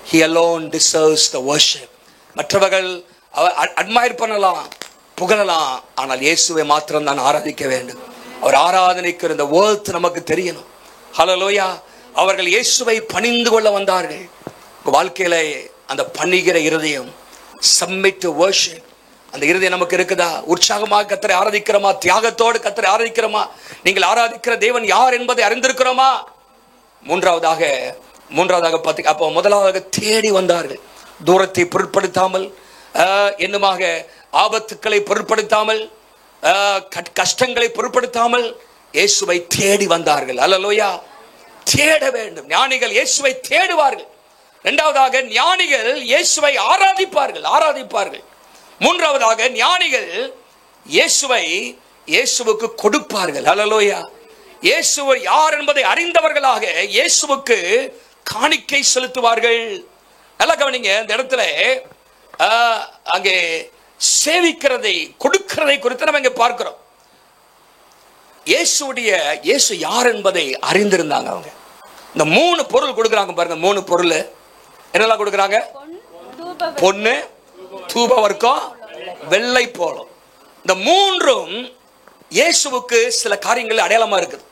He alone deserves the worship. மற்றவர்கள் அட்மையர் பண்ணலாம், புகழலாம், ஆனால் இயேசுவை மாத்திரம் தான் ஆராதிக்க வேண்டும். அவர் ஆராதனைக்கு இந்த worth நமக்கு தெரியணும். ஹல்லேலூயா. அவர்கள் இயேசுவை பணிந்து கொள்ள வந்தார்கள். வாழ்க்கையில அந்த பணிகிற இருதயம், submit to worship, அந்த இருதயம் நமக்கு இருக்குதா? உற்சாகமாக கர்த்தரை ஆராதிக்கிறோமா? தியாகத்தோடு கர்த்தரை ஆராதிக்கிறோமா? நீங்கள் ஆராதிக்கிற தேவன் யார் என்பதை அறிந்திருக்கிறோமா? மூன்றாவதாக பார்த்து, அப்போ முதலாவதாக தேடி வந்தார்கள். தூரத்தை பொருட்படுத்தாமல், என்னமாக ஆபத்துக்களை பொருட்படுத்தாமல், கஷ்டங்களை பொருட்படுத்தாமல் இயேசுவை தேடி வந்தார்கள். அல்லேலூயா. தேட வேண்டும். ஞானிகள் இயேசுவை தேடுவார்கள். இரண்டாவதாக ஞானிகள் இயேசுவை ஆராதிப்பார்கள். மூன்றாவதாக ஞானிகள் இயேசுவுக்கு கொடுப்பார்கள். அல்லேலூயா. இயேசுவை யார் என்பதை அறிந்தவர்களாக இயேசுவுக்கு காணிக்கை செலுத்துவார்கள். நல்லா கவனிங்க. இந்த இடத்துல அங்கே சேவிக்கிறதை, கொடுக்கிறதை குறித்து நம்ம இங்க பார்க்கிறோம். இயேசு யார் என்பதை அறிந்திருந்தாங்க அவங்க. இந்த 3 பொருள் கொடுக்குறாங்க பாருங்க. 3 பொருள் என்னெல்லாம் கொடுக்குறாங்க? பொன்னு, தூபவர்க்கம், வெள்ளை போலம். இந்த 3ம் இயேசுவுக்கு சில காரியங்கள் அடையாளமா இருக்குது.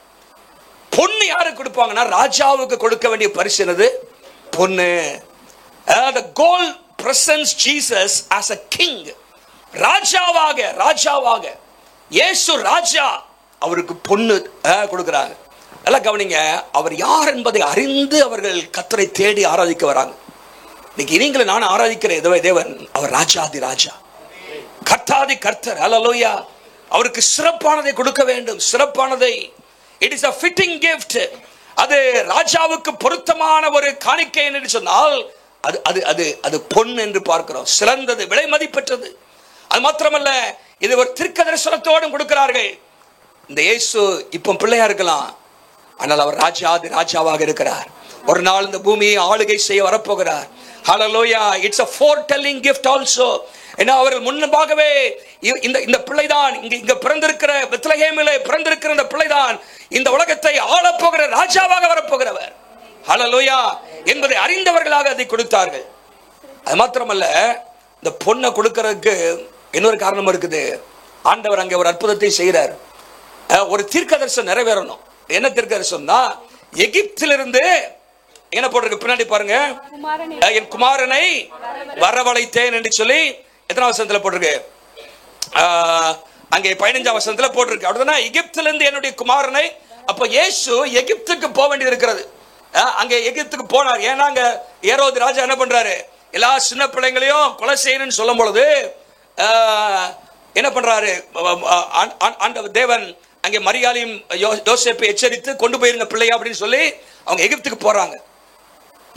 பொன்னு யாருக்கு கொடுப்பாங்கன்னா, ராஜாவுக்கு கொடுக்க வேண்டிய பரிசு என்னது? பொன்னு. The gold presents Jesus as a king. ராஜாவாக இயேசு ராஜா, அவருக்கு பொன்னு கொடுக்கிறாங்க. எல்லாம் கவனிங்க. அவர் யார் என்பதை அறிந்து அவர்கள் கர்த்தரை தேடி ஆராதிக்க வராங்க. இன்னைக்கு நீங்களும் நான் ஆராதிக்கிற தேவன் அவர் ராஜாதி ராஜா, கர்த்தாதி கர்த்தர். அல்லேலூயா. அவருக்கு சிறப்பானதை கொடுக்க வேண்டும். சிறப்பானதை. It is a fitting gift. அது ராஜாவுக்கு பொருத்தமான ஒரு காணிக்கை என்று சொன்னால் அது பொன் என்று பார்க்கிறோம். சிறந்தது, விலை மதிப்பெற்றது. அது மாத்திரமல்ல, இது ஒரு தீர்க்கதரிசனத்தோடும் கொடுக்கிறார்கள். இந்த இயேசு இப்போ பிள்ளையா இருக்கலாம், ஆனால் அவர் ராஜாவாக இருக்கிறார். ஒரு நாள் இந்த பூமியை ஆளுகை செய்ய வரப்போகிறார். Hallelujah. It's a foretelling gift also. ஏன்னா அவர்கள் முன்பாகவே இந்த பிள்ளைதான், இங்க பிறந்திருக்கிற பெத்லகேமிலே பிறந்திருக்கிற இந்த பிள்ளைதான் இந்த உலகத்தை ஆளப்போகிற ராஜாவாக வரப்போகிறவர். ஹல்லேலூயா என்பதை அறிந்தவர்களாக அதை கொடுத்தார்கள். அது மாத்திரமல்ல, இந்த பொண்ணை கொடுக்கிறதுக்கு இன்னொரு காரணம் இருக்குது. ஆண்டவர் அங்கே ஒரு அற்புதத்தை செய்கிறார். ஒரு தீர்க்கதரிசனம் நிறைவேறணும். என்ன தீர்க்கதரிசனம்னா, எகிப்திலிருந்து என்ன போட்டிருக்கு பின்னாடி பாருங்க, என் குமாரனை வரவழைத்தேன் என்று சொல்லி எத்தனை வசனத்துல போட்டிருக்கு? அங்கே 15ஆம் வசனத்துல போட்டிருக்கு. அப்படின்னா எகிப்திலிருந்து என்னுடைய குமாரனை. அப்ப இயேசு எகிப்துக்கு போக வேண்டியது இருக்கிறது. அங்கே எகிப்துக்கு போனார். ஏன்னா அங்க ஏரோது ராஜா என்ன பண்றாரு? எல்லா சின்ன பிள்ளைங்களையும் கொலை செய்யணும்னு சொல்லும் பொழுது என்ன பண்றாரு? ஆண்டவர் தேவன் அங்கே மரியாதையும் யோசேப்பை எச்சரித்து கொண்டு போயிருங்க பிள்ளையா அப்படின்னு சொல்லி அவங்க எகிப்துக்கு போறாங்க.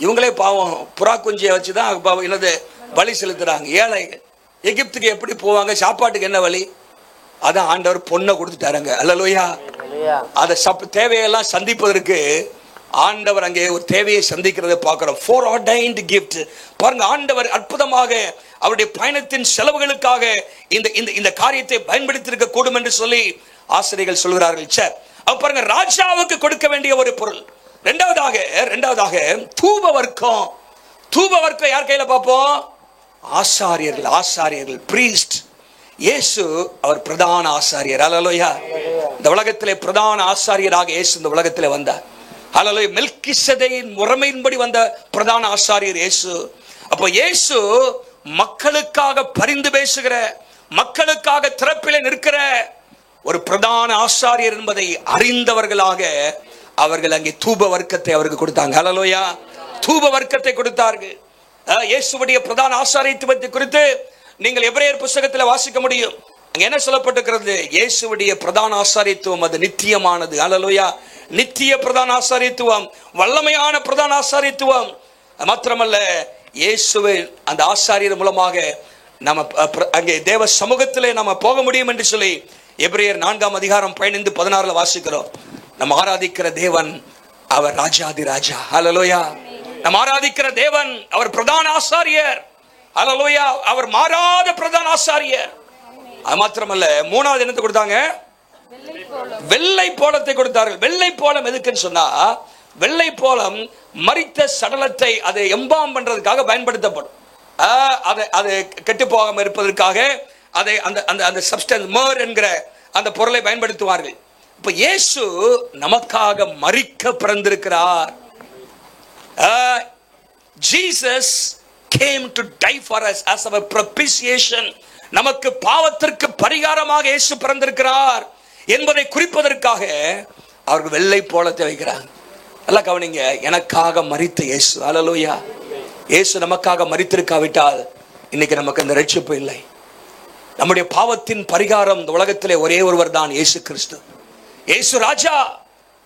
இவங்களே பாவம் புறா குஞ்சியை வச்சுதான் என்னது பலி செலுத்துறாங்க. ஏழைகள் எகிப்துக்கு எப்படி போவாங்க? சாப்பாட்டுக்கு என்ன வழி? அதான் ஆண்டவர் பொண்ணை கொடுத்துட்டாருங்க. அல்லேலூயா. அதை தேவையெல்லாம் சந்திப்பதற்கு ஆண்டவர் அங்கே ஒரு தேவையை சந்திக்கிறதை பார்க்கிறோம். foreordained gift. பாருங்க, ஆண்டவர் அற்புதமாக அவருடைய பயணத்தின் செலவுகளுக்காக இந்த காரியத்தை பயன்படுத்தியிருக்க கூடும் என்று சொல்லி ஆசிரியர்கள் சொல்கிறார்கள். அப்ப பாருங்க, ராஜாவுக்கு கொடுக்க வேண்டிய ஒரு பொருள். இரண்டாவதாக தூபவர்க்கம் யார் கையில பார்ப்போம்? ஆசாரியர்கள் priest. இயேசு அவர் பிரதான ஆசாரியர். அல்லேலூயா. இந்த உலகத்திலே பிரதான ஆசாரியராக இயேசு இந்த உலகத்திலே வந்தார். அல்லேலூயா. மெல்கிசேதேக்கின் முறைமையின்படி வந்த பிரதான ஆசாரியர் இயேசு. அப்ப இயேசு மக்களுக்காக பரிந்து பேசுகிற, மக்களுக்காக திறப்பிலே நிற்கிற ஒரு பிரதான ஆசாரியர் என்பதை அறிந்தவர்களாக அவர்கள் அங்கே தூப வர்க்கத்தை அவருக்கு கொடுத்தாங்க. அல்லேலூயா. தூப வர்க்கத்தை கொடுத்தார்கள். இயேசுவுடைய பிரதான ஆசாரியத்துவத்தை குறித்து நீங்கள் எபிரேயர் புத்தகத்தில் வாசிக்க முடியும். அங்க என்ன சொல்லப்பட்டிருக்கிறது? இயேசுவுடைய பிரதான ஆசாரியத்துவம் அது நித்தியமானது. அல்லேலூயா. நித்திய பிரதான ஆசாரியத்துவம், வல்லமையான பிரதான ஆசாரியத்துவம். மாத்திரமல்ல, இயேசுவை அந்த ஆசாரியர் மூலமாக நம்ம அங்கே தேவ சமூகத்திலே நம்ம போக முடியும் என்று சொல்லி எபிரேயர் 4ஆம் அதிகாரம் 15-16 வாசிக்கிறோம். நம்ம ஆராதிக்கிற தேவன் அவர் ராஜாதி ராஜா. அல்லேலூயா. நம்ம ஆராதிக்கிற தேவன் அவர் பிரதான ஆசாரியர். அல்லேலூயா. அவர் மாறாத பிரதான ஆசாரியர். அது மாத்திரமல்ல, 3வது என்னத்தை கொடுத்தாங்க? வெள்ளை போலத்தை கொடுத்தார்கள். வெள்ளை போலம் எதுக்குன்னு சொன்னா, வெள்ளை போலம் மரித்த சடலத்தை அதை எம்பாம் பண்றதுக்காக பயன்படுத்தப்படும். அது கெட்டு போகாம இருப்பதற்காக அதை அந்த சப்ஸ்டன்ஸ் மர் என்கிற அந்த பொருளை பயன்படுத்துவார்கள். இப்ப இயேசு நமக்காக மரிக்க பிறந்திருக்கிறார். Jesus came to die for us as our propitiation. நமக்கு பாவத்திற்கு பரிகாரமாக இயேசு பிறந்திருக்கிறார் என்பதை குறிப்பதற்காக அவர்கள் வெள்ளை போலத்தை வைக்கிறாங்க. நல்லா கவனிங்க, எனக்காக மரித்த இயேசு. அல்லேலூயா. இயேசு நமக்காக மரித்திருக்காவிட்டால் இன்னைக்கு நமக்கு அந்த ரட்சிப்பு இல்லை. நம்முடைய பாவத்தின் பரிகாரம் இந்த உலகத்திலே ஒரே ஒருவர் தான், இயேசு கிறிஸ்து. இயேசு ராஜா,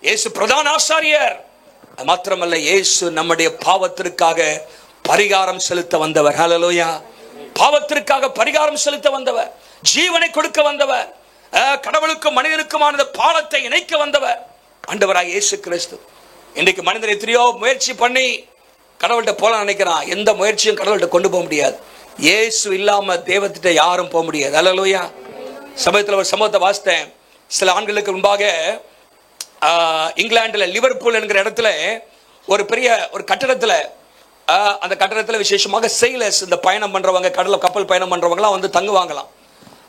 இயேசு பிரதான ஆசாரியர். அது மாத்திரமல்ல, இயேசு நம்முடைய பாவத்திற்காக பரிகாரம் செலுத்த வந்தவர். ஹல்லேலூயா. பாவத்திற்காக பரிகாரம் செலுத்த வந்தவர், ஜீவனை கொடுக்க வந்தவர், கடவுளுக்கும் மனிதனுக்குமான பாலத்தை இணைக்க வந்தவர் ஆண்டவராய் இயேசு கிறிஸ்து. இன்றைக்கு மனிதன் எத்தனையோ முயற்சி பண்ணி கடவுள்கிட்ட போல நினைக்கிறான். எந்த முயற்சியும் கடவுள்கிட்ட கொண்டு போக முடியாது. இயேசு இல்லாம தேவத்திட்ட யாரும் போக முடியாது. ஹல்லேலூயா. சமயத்தில் ஒரு சம்பவத்தை வாசித்தேன். சில ஆண்டுகளுக்கு முன்பாக இங்கிலாந்துல லிவர்பூல் என்கிற இடத்துல ஒரு பெரிய ஒரு கட்டடத்துல, அந்த கட்டடத்துல விசேஷமாக செயிலர்ஸ், இந்த பயணம் பண்றவங்க, கப்பல் பயணம் பண்றவங்கலாம் வந்து தங்குவாங்களாம்.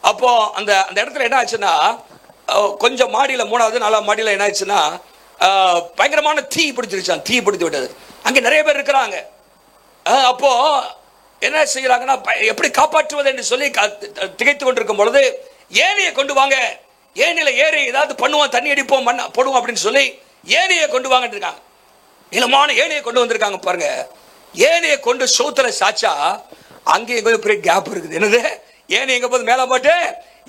அப்போ அந்த அந்த இடத்துல என்ன ஆச்சுன்னா, கொஞ்சம் மாடியில 3வது 4வது மாடியில என்ன ஆச்சுன்னா, பயங்கரமான தீ பிடிச்சிருச்சான். தீ பிடித்து விட்டது. அங்க நிறைய பேர் இருக்கிறாங்க. அப்போ என்ன செய்யறாங்கன்னா, எப்படி காப்பாற்றுவது என்று சொல்லி திகைத்து கொண்டிருக்கும் பொழுது, ஏணியை கொண்டு வாங்க, ஏணியில ஏறி ஏதாவது பண்ணுவோம், தண்ணி அடிப்போம், மண் போடுவோம் அப்படின்னு சொல்லி ஏணியை கொண்டு வாங்கிட்டு இருக்காங்க. நீளமான ஏணியை கொண்டு வந்திருக்காங்க பாருங்க. ஏணியை கொண்டு சோத்துல சாச்சா அங்கே கொஞ்சம் பெரிய கேப் இருக்குது. என்னது, ஏணி எங்க போது மேல போட்டு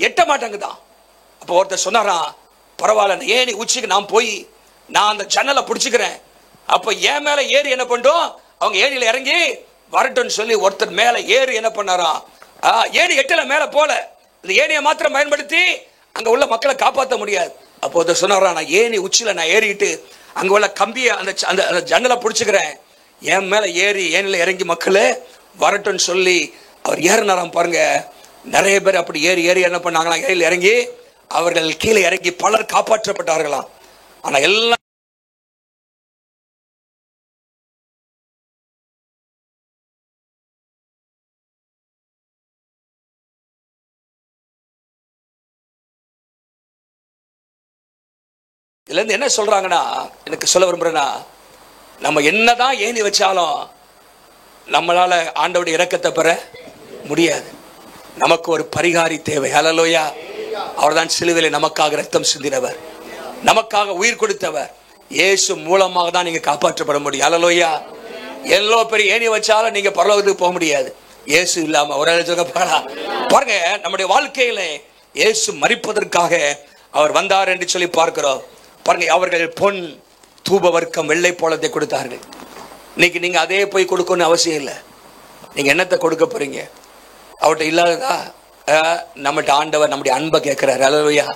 எட்ட மாட்டாங்கதான். அப்போ ஒருத்தர் சொன்னாராம், பரவாயில்ல, ஏணி உச்சிக்கு நான் போய் நான் அந்த ஜன்னலை பிடிச்சுக்கிறேன். அப்ப என் மேல ஏறி என்ன பண்றோம், அவங்க ஏணியில இறங்கி வரட்டும்னு சொல்லி ஒருத்தர் மேல ஏறி என்ன பண்ணாராம், ஏணி எட்டல மேல போல, இந்த ஏணியை மாத்திரம் பயன்படுத்தி அங்க உள்ள மக்களை காப்பாற்ற முடியாது. அப்போ ஒருத்தர் சொன்னாராம், நான் ஏணி உச்சியில நான் ஏறிட்டு அங்க உள்ள கம்பியை அந்த ஜன்னலை பிடிச்சுக்கிறேன், என் மேல ஏறி ஏணில இறங்கி மக்களே வரட்டும்னு சொல்லி அவர் ஏறினாராம் பாருங்க. நிறைய பேர் அப்படி ஏறி ஏறி என்ன பண்ணாங்களா, ஏறியில் இறங்கி அவர்கள் கீழே இறங்கி பலர் காப்பாற்றப்பட்டார்களாம். ஆனா எல்லாம் இதுல இருந்து என்ன சொல்றாங்கன்னா, எனக்கு சொல்ல விரும்புறேன்னா, நம்ம என்னதான் ஏணி வச்சாலும் நம்மளால ஆண்டவருடைய இரக்கத்தை பெற முடியாது. நமக்கு ஒரு பரிகாரி தேவை. ஹல்லேலூயா. அவர்தான் சிலுவையிலே நமக்காக ரத்தம் சிந்தினவர், நமக்காக உயிர் கொடுத்தவர். இயேசு மூலமாக தான் நீங்க காப்பாற்றப்பட முடியும். ஹல்லேலூயா. எவ்வளோ பெரிய ஏணி வச்சாலும் நீங்க பரலோகத்துக்கு போக முடியாது இயேசு இல்லாம. ஒரு பாருங்க, நம்முடைய வாழ்க்கையில இயேசு மரிப்பதற்காக அவர் வந்தார் என்று சொல்லி பார்க்கிறோம். பாருங்க, அவர்கள் பொன் தூப வர்க்கம் வெள்ளை போலத்தை கொடுத்தார்கள். இன்னைக்கு நீங்க அதே போய் கொடுக்கணும்னு அவசியம் இல்லை. நீங்க என்னத்தை கொடுக்க போறீங்க? அவர்கிட்ட இல்லாததா நம்மகிட்ட ஆண்டவர் நம்முடைய அன்பை கேட்கிறாரு. ஹல்லேலூயா.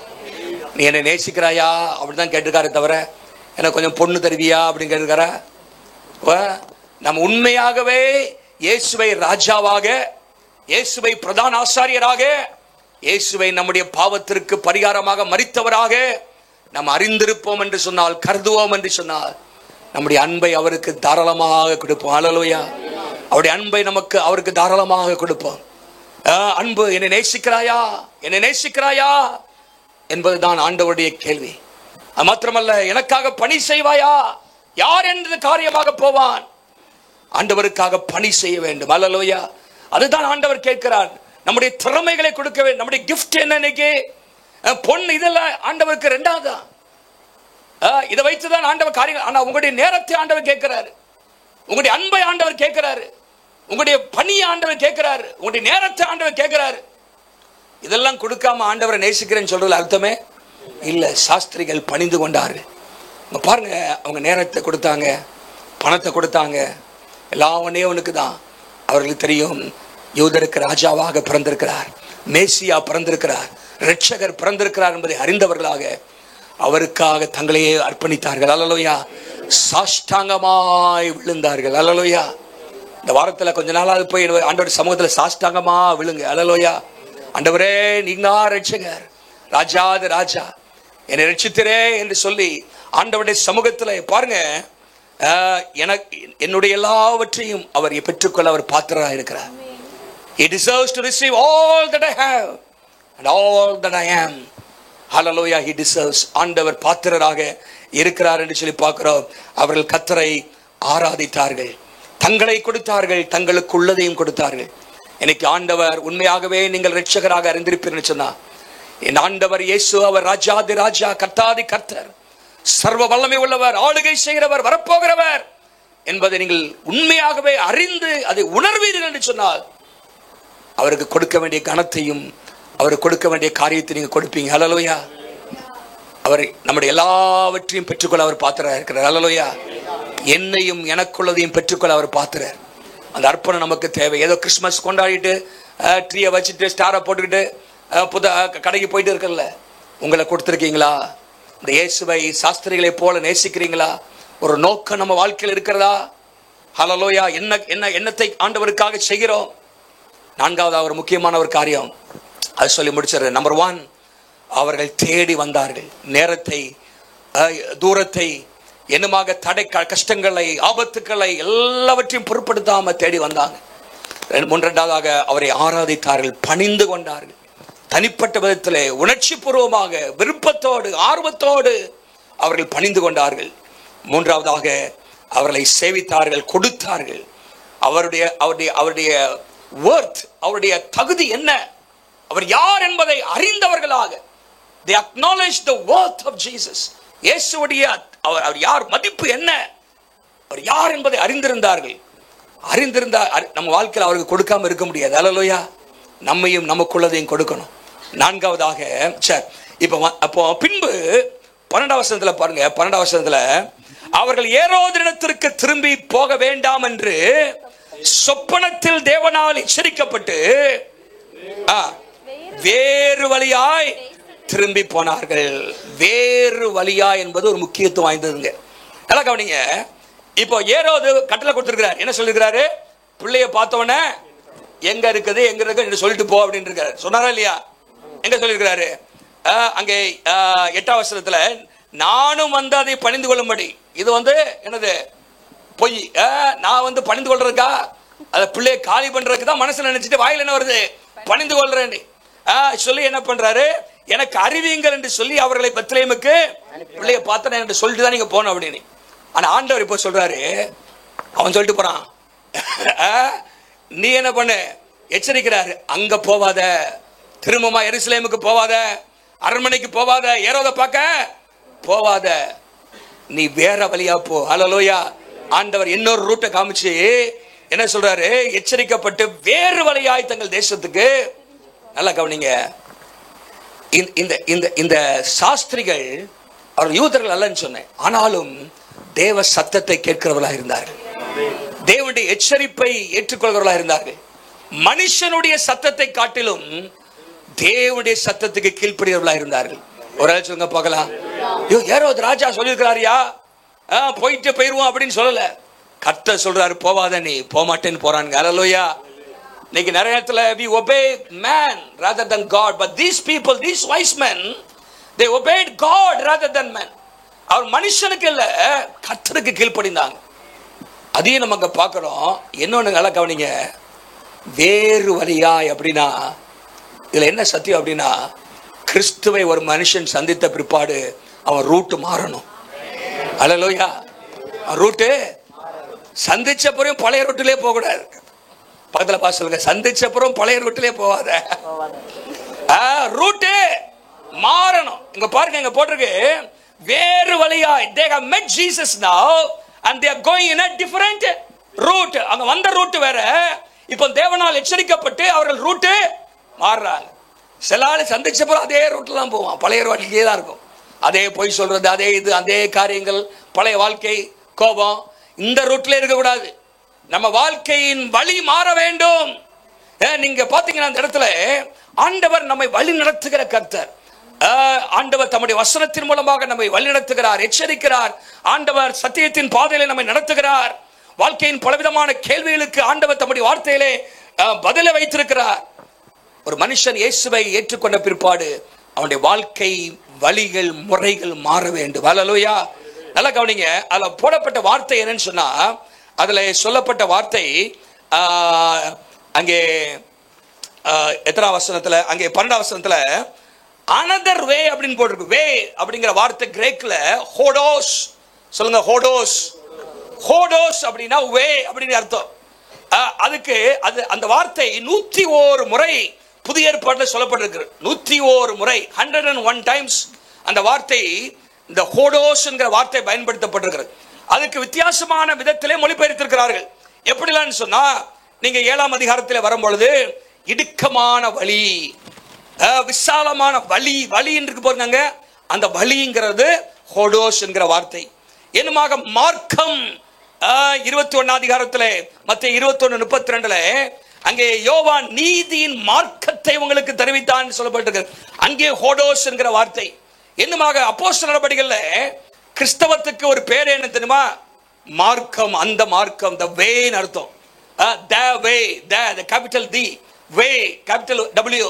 நீ என்னை நேசிக்கிறாயா அப்படிதான் கேட்டிருக்காரு தவிர எனக்கு கொஞ்சம் பொண்ணு தருவியா அப்படின்னு கேட்டிருக்காரா? நம்ம உண்மையாகவே இயேசுவை ராஜாவாக, இயேசுவை பிரதான ஆசாரியராக, இயேசுவை நம்முடைய பாவத்திற்கு பரிகாரமாக மரித்தவராக நாம் அறிந்திருப்போம் என்று சொன்னால், கருதுவோம் என்று சொன்னால், நம்முடைய அன்பை அவருக்கு தாராளமாக கொடுப்போம். ஹல்லேலூயா. அவருடைய அன்பை அவருக்கு தாராளமாக கொடுப்போம். அன்பு, என்னை நேசிக்கிறாயா, என்னை நேசிக்கிறாயா என்பதுதான் ஆண்டவருடைய கேள்வி. அது மாத்திரமல்ல, எனக்காக பணி செய்வாயா? யார் என்று காரியமாக போவான்? ஆண்டவருக்காக பணி செய்ய வேண்டும். ஹல்லேலூயா. அதுதான் ஆண்டவர் கேட்கிறார். நம்முடைய திறமைகளை கொடுக்க வேண்டும். நம்முடைய கிஃப்ட் என்ன? இன்னைக்கு பொண்ணு இதெல்லாம் ஆண்டவருக்கு ரெண்டாவது. இதை வைத்துதான் ஆண்டவர் காரியங்கள். ஆனா உங்களுடைய நேரத்தை ஆண்டவர் கேட்கிறாரு, உங்களுடைய அன்பை ஆண்டவர் கேட்கிறாரு, உங்களுடைய பணியை ஆண்டவர் கேட்கிறாரு, உங்களுடைய நேரத்தை ஆண்டவர் கேட்கிறாரு. இதெல்லாம் கொடுக்காம ஆண்டவரை நேசிக்கிறேன்னு சொல்றதுல அர்த்தமே இல்ல. சாஸ்திரிகள் பணிந்து கொண்டார்கள். பாருங்க, அவங்க நேரத்தை கொடுத்தாங்க, பணத்தை கொடுத்தாங்க, எல்லாம் ஒன்னே ஒண்ணுக்கு தான். அவர்களுக்கு தெரியும், யூதருக்கு ராஜாவாக பிறந்திருக்கிறார், மேசியா பிறந்திருக்கிறார், இரட்சகர் பிறந்திருக்கிறார் என்பதை அறிந்தவர்களாக அவருக்காக தங்களையே அர்ப்பணித்தார்கள். ஹல்லேலூயா. சாஷ்டாங்கமாய் விழுந்தார்கள். ஹல்லேலூயா. இந்த வாரத்தில் கொஞ்ச நாளாவது போய் ஆண்டவர் சமூகத்தில் சாஷ்டாங்கமா விழுங்க. ஹல்லேலூயா. ஆண்டவரே, நீங்க இரட்சகர், ராஜாது ராஜா, என்னை ரட்சித்தரே என்று சொல்லி ஆண்டவருடைய சமூகத்தில் பாருங்க, என்னுடைய எல்லாவற்றையும் அவர் பெற்றுக்கொள்ள அவர் பாத்திரராக இருக்கிறார். He deserves to receive all that I have and all that I am. Hallelujah. He deserves. ஆண்டவர் பாத்திரராக இருக்கிறார் என்று சொல்லி பார்க்கிறோம். அவர்கள் கர்த்தரை ஆராதித்தார்கள், தங்களை கொடுத்தார்கள், தங்களுக்கு உள்ளதையும் கொடுத்தார்கள். இன்னைக்கு ஆண்டவர் உண்மையாகவே நீங்கள் இரட்சகராக அறிந்திருப்பீர்கள் சொன்னா, என் ஆண்டவர் இயேசு அவர் ராஜாதி ராஜா, கர்த்தாதி கர்த்தர், சர்வ வல்லமை உள்ளவர், ஆளுகை செய்கிறவர், வரப்போகிறவர் என்பதை நீங்கள் உண்மையாகவே அறிந்து அதை உணர்வீர்கள் என்று சொன்னால், அவருக்கு கொடுக்க வேண்டிய கனத்தையும் அவருக்கு கொடுக்க வேண்டிய காரியத்தை நீங்க கொடுப்பீங்க. ஹல்லேலூயா. அவர் நம்முடைய எல்லாவற்றையும் பெற்றுக்கொள்ள அவர் பாத்திரராக இருக்கிறார். ஹல்லேலூயா. என்னையும் எனக்குள்ளதையும் பெற்றுக்கொள்ள அவர் பாத்திரர். அந்த அர்ப்பணம் நமக்கு தேவை. ஏதோ கிறிஸ்மஸ் கொண்டாடிட்டு ட்ரீயை வச்சுட்டு ஸ்டாரை போட்டுக்கிட்டு கடைக்கு போயிட்டு இருக்கல. உங்களை கொடுத்துருக்கீங்களா? இந்த இயேசுவை சாஸ்திரிகளை போல நேசிக்கிறீங்களா? ஒரு நோக்கம் நம்ம வாழ்க்கையில் இருக்கிறதா? ஹல்லேலூயா. என்னத்தை ஆண்டவருக்காக செய்கிறோம்? நான்காவது ஒரு முக்கியமான ஒரு காரியம் அது சொல்லி முடிச்சிடுறேன். நம்பர் 1, அவர்கள் தேடி வந்தார்கள். நேரத்தை, தூரத்தை, என்னமாக தடை, கஷ்டங்களை, ஆபத்துக்களை எல்லாவற்றையும் பொருட்படுத்தாம தேடி வந்தாங்க. மூன்றாவதாக அவரை ஆராதித்தார்கள், பணிந்து கொண்டார்கள். தனிப்பட்ட விதத்திலே உணர்ச்சி பூர்வமாக விருப்பத்தோடு ஆர்வத்தோடு அவர்கள் பணிந்து கொண்டார்கள். மூன்றாவதாக அவர்களை சேவித்தார்கள், கொடுத்தார்கள். அவருடைய அவருடைய அவருடைய worth, அவருடைய தகுதி என்ன, அவர் யார் என்பதை அறிந்தவர்களாக they acknowledge the worth of Jesus. இயேசுவுடைய அவர் யார், மதிப்பு என்ன, அவர் யார் என்பதை அறிந்திருந்தார்கள். நம்ம வாழ்க்கையில் அவருக்கு கொடுக்காம இருக்க முடியாது. ஹல்லேலூயா. நம்மையும் நமக்குள்ளதையும் கொடுக்கணும். நான்காவதாக அப்போ பின்பு 12ஆம் வசனத்துல பாருங்க. 12ஆம் வசனத்துல அவர்கள் ஏரோதிடத்திற்கு திரும்பி போக வேண்டாம் என்று சொப்பனத்தில் தேவனால் எச்சரிக்கப்பட்டு வேறு வழியாய் திரும்பி போனார்கள். வேறு வழியா என்பது ஒரு முக்கியத்துவம் வாய்ந்ததுங்க. நல்லா கவனிங்க. இப்போ ஏரோது கட்டளை கொடுத்திருக்கிறார். என்ன சொல்லிருக்கிறாரு? பிள்ளைய பார்த்தவொடனே எங்க இருக்குது எங்க இருக்கு சொல்லிட்டு போ அப்படின்னு இருக்காரு. சொன்னாரா இல்லையா? எங்க சொல்லிருக்கிறாரு? அங்கே 8ஆம் வசனத்துல நானும் வந்து அதை பணிந்து கொள்ளும்படி. இது என்னது? பொய். நான் பணிந்து கொள்றதுக்கா? அதை பிள்ளைய காலி பண்றதுக்கு தான் மனசுல நினைச்சிட்டு வாயில என்ன வருது? பணிந்து கொள்றேன் சொல்லி என்ன பண்றாரு? எனக்கு அறிவியுங்கள் என்று சொல்லி அவர்களை பெத்லகேமுக்கு பிள்ளைய பார்த்தேன் என்று சொல்லிட்டு தான் நீங்க போன அப்படின்னு. ஆனா ஆண்டவர் இப்போ சொல்றாரு, அவன் சொல்லிட்டு போறான், நீ என்ன பண்ணு? எச்சரிக்கிறாரு, அங்க போவாத, திரும்பமா எருசலேமுக்கு போவாத, அரண்மனைக்கு போவாத, ஏரோத பார்க்க போவாத, நீ வேற வழியா போ. ஹல்லேலூயா. ஆண்டவர் இன்னொரு ரூட்டை காமிச்சு என்ன சொல்றாரு? எச்சரிக்கப்பட்டு வேறு வழியாய் தங்கள் தேசத்துக்கு. நல்லா கவனிங்க. இந்த சாஸ்திரிகள் அவர் யூதர்கள் அல்லன்னு சொன்னேன், ஆனாலும் தேவ சத்தத்தை கேட்கிறவர்களாக இருந்தார்கள். தேவனுடைய எச்சரிப்பை ஏற்றுக்கொள்கிறவர்களாக இருந்தார்கள். மனுஷனுடைய சத்தத்தை காட்டிலும் தேவனுடைய சத்தத்துக்கு கீழ்ப்படியவர்களாக இருந்தார்கள். ஒரு ஆள் சொல்லுங்க பார்க்கலாம். ஏரோது ராஜா சொல்லியிருக்கிறாரியா, போயிட்டு போயிருவோம் அப்படின்னு சொல்லல. கர்த்தர் சொல்றாரு, போவாத, நீ போக மாட்டேன்னு போறாங்க. ஹல்லேலூயா. இன்னைக்கு நிறைய இடத்துல we obey man rather than God, but these people, these wise men, they obeyed God rather than man. அவர் மனுஷனுக்கு இல்ல, கர்த்தருக்கு கீழ்ப்படிந்தாங்க. அதையும் நம்ம அங்க பார்க்கிறோம். இன்னொன்னு நல்லா கவனிங்க. வேறு வழியாய் அப்படின்னா இதுல என்ன சத்தியம் அப்படின்னா, கிறிஸ்துவை ஒரு மனுஷன் சந்தித்த பிற்பாடு அவன் ரூட்டு மாறணும். ஹல்லேலூயா. ரூட்டு சந்திச்ச பிறகு பழைய ரூட்டிலே போக கூடாது. பக்கத்துல பார்த்து சொல்லுங்க, சந்திச்ச பிறகு பழைய ரூட்டிலே போவாத, ரூட்டு மாறணும். இங்க பாருங்க, இங்க போட்டிருக்கு வேறு வழியாய். they have met Jesus now and they are going in a different route. அங்க வந்த ரூட் வேற, இப்போ தேவனால் எச்சரிக்கப்பட்டு அவர்கள் ரூட்டு மாறுறாங்க. சில ஆள் சந்திச்ச பிறகு அதே ரூட்ல தான் போவான், பழைய வாழ்க்கையே தான் இருக்கும். அதே பொய் சொல்றது, அதே இது, அதே காரியங்கள், பழைய வாழ்க்கை, கோபம். இந்த ரூட்ல இருக்கக்கூடாது. நம்ம வாழ்க்கையின் வழி மாற வேண்டும். நீங்க பாத்தீங்கன்னா அந்த இடத்துல ஆண்டவர் நம்மை வழி நடத்துகிற கர்த்தர். ஆண்டவர் தம்முடைய வசனத்தின் மூலமாக நம்மை வழி நடத்துகிறார், எச்சரிக்கிறார். ஆண்டவர் சத்தியத்தின் பாதையில நம்மை நடத்துகிறார். வாழ்க்கையின் பலவிதமான கேள்விகளுக்கு ஆண்டவர் தம்முடைய வார்த்தையிலே பதிலை வைத்திருக்கிறார். ஒரு மனுஷன் இயேசுவை ஏற்றுக்கொண்ட பிற்பாடு அவனுடைய வாழ்க்கை வழிகள், முறைகள் மாற வேண்டும். ஹல்லேலூயா. நல்லா கவனிங்க. அதுல போடப்பட்ட வார்த்தை என்னன்னு சொன்னா, அதுல சொல்லப்பட்ட வார்த்தை அங்கே எத்தனாம் வசனத்துல, அங்கே 12ஆம் வசனத்துல another way அப்படின்னு போட்டிருக்கு. வே அப்படிங்கிற வார்த்தை கிரேக்ல ஹோடோஸ். சொல்லுங்க, ஹோடோஸ். ஹோடோஸ் அப்படின்னா வே அப்படின்னு அர்த்தம். அதுக்கு அந்த வார்த்தை 101 முறை புதிய ஏற்பாட்டில் சொல்லப்பட்டிருக்கு. 101 முறை, 101 டைம்ஸ் அந்த வார்த்தை, இந்த ஹோடோஸ் என்கிற வார்த்தை பயன்படுத்தப்பட்டிருக்கிறது. அதுக்கு வித்தியாசமான விதத்திலே மொழிபெயர்த்திருக்கிறார்கள். எப்படிலாம் சொன்னா, நீங்க 7ஆம் அதிகாரத்தில் வரும்பொழுது இடுக்கமான வழி, விசாலமான வழி, வழி என்று போறாங்க. அந்த வழிங்கிறது ஹோடோஸ் என்கிற வார்த்தை. என்னமாக மார்க்கம் 21 அதிகாரத்தில் மத்திய 21:32 அங்கே யோவான் நீதியின் மார்க்கத்தை உங்களுக்கு தெரிவித்தான் சொல்லப்பட்டிருக்கு. அங்கே ஹோடோஸ் என்கிற வார்த்தை. என்னமாக அப்போஸ்தலர் நடபடிகள்ல கிறிஸ்தவத்துக்கு ஒரு பேர் என்ன தெரியுமா? மார்க்கம். அந்த மார்க்கம் த வேன்னு அர்த்தம். The way, the capital the, way capital W,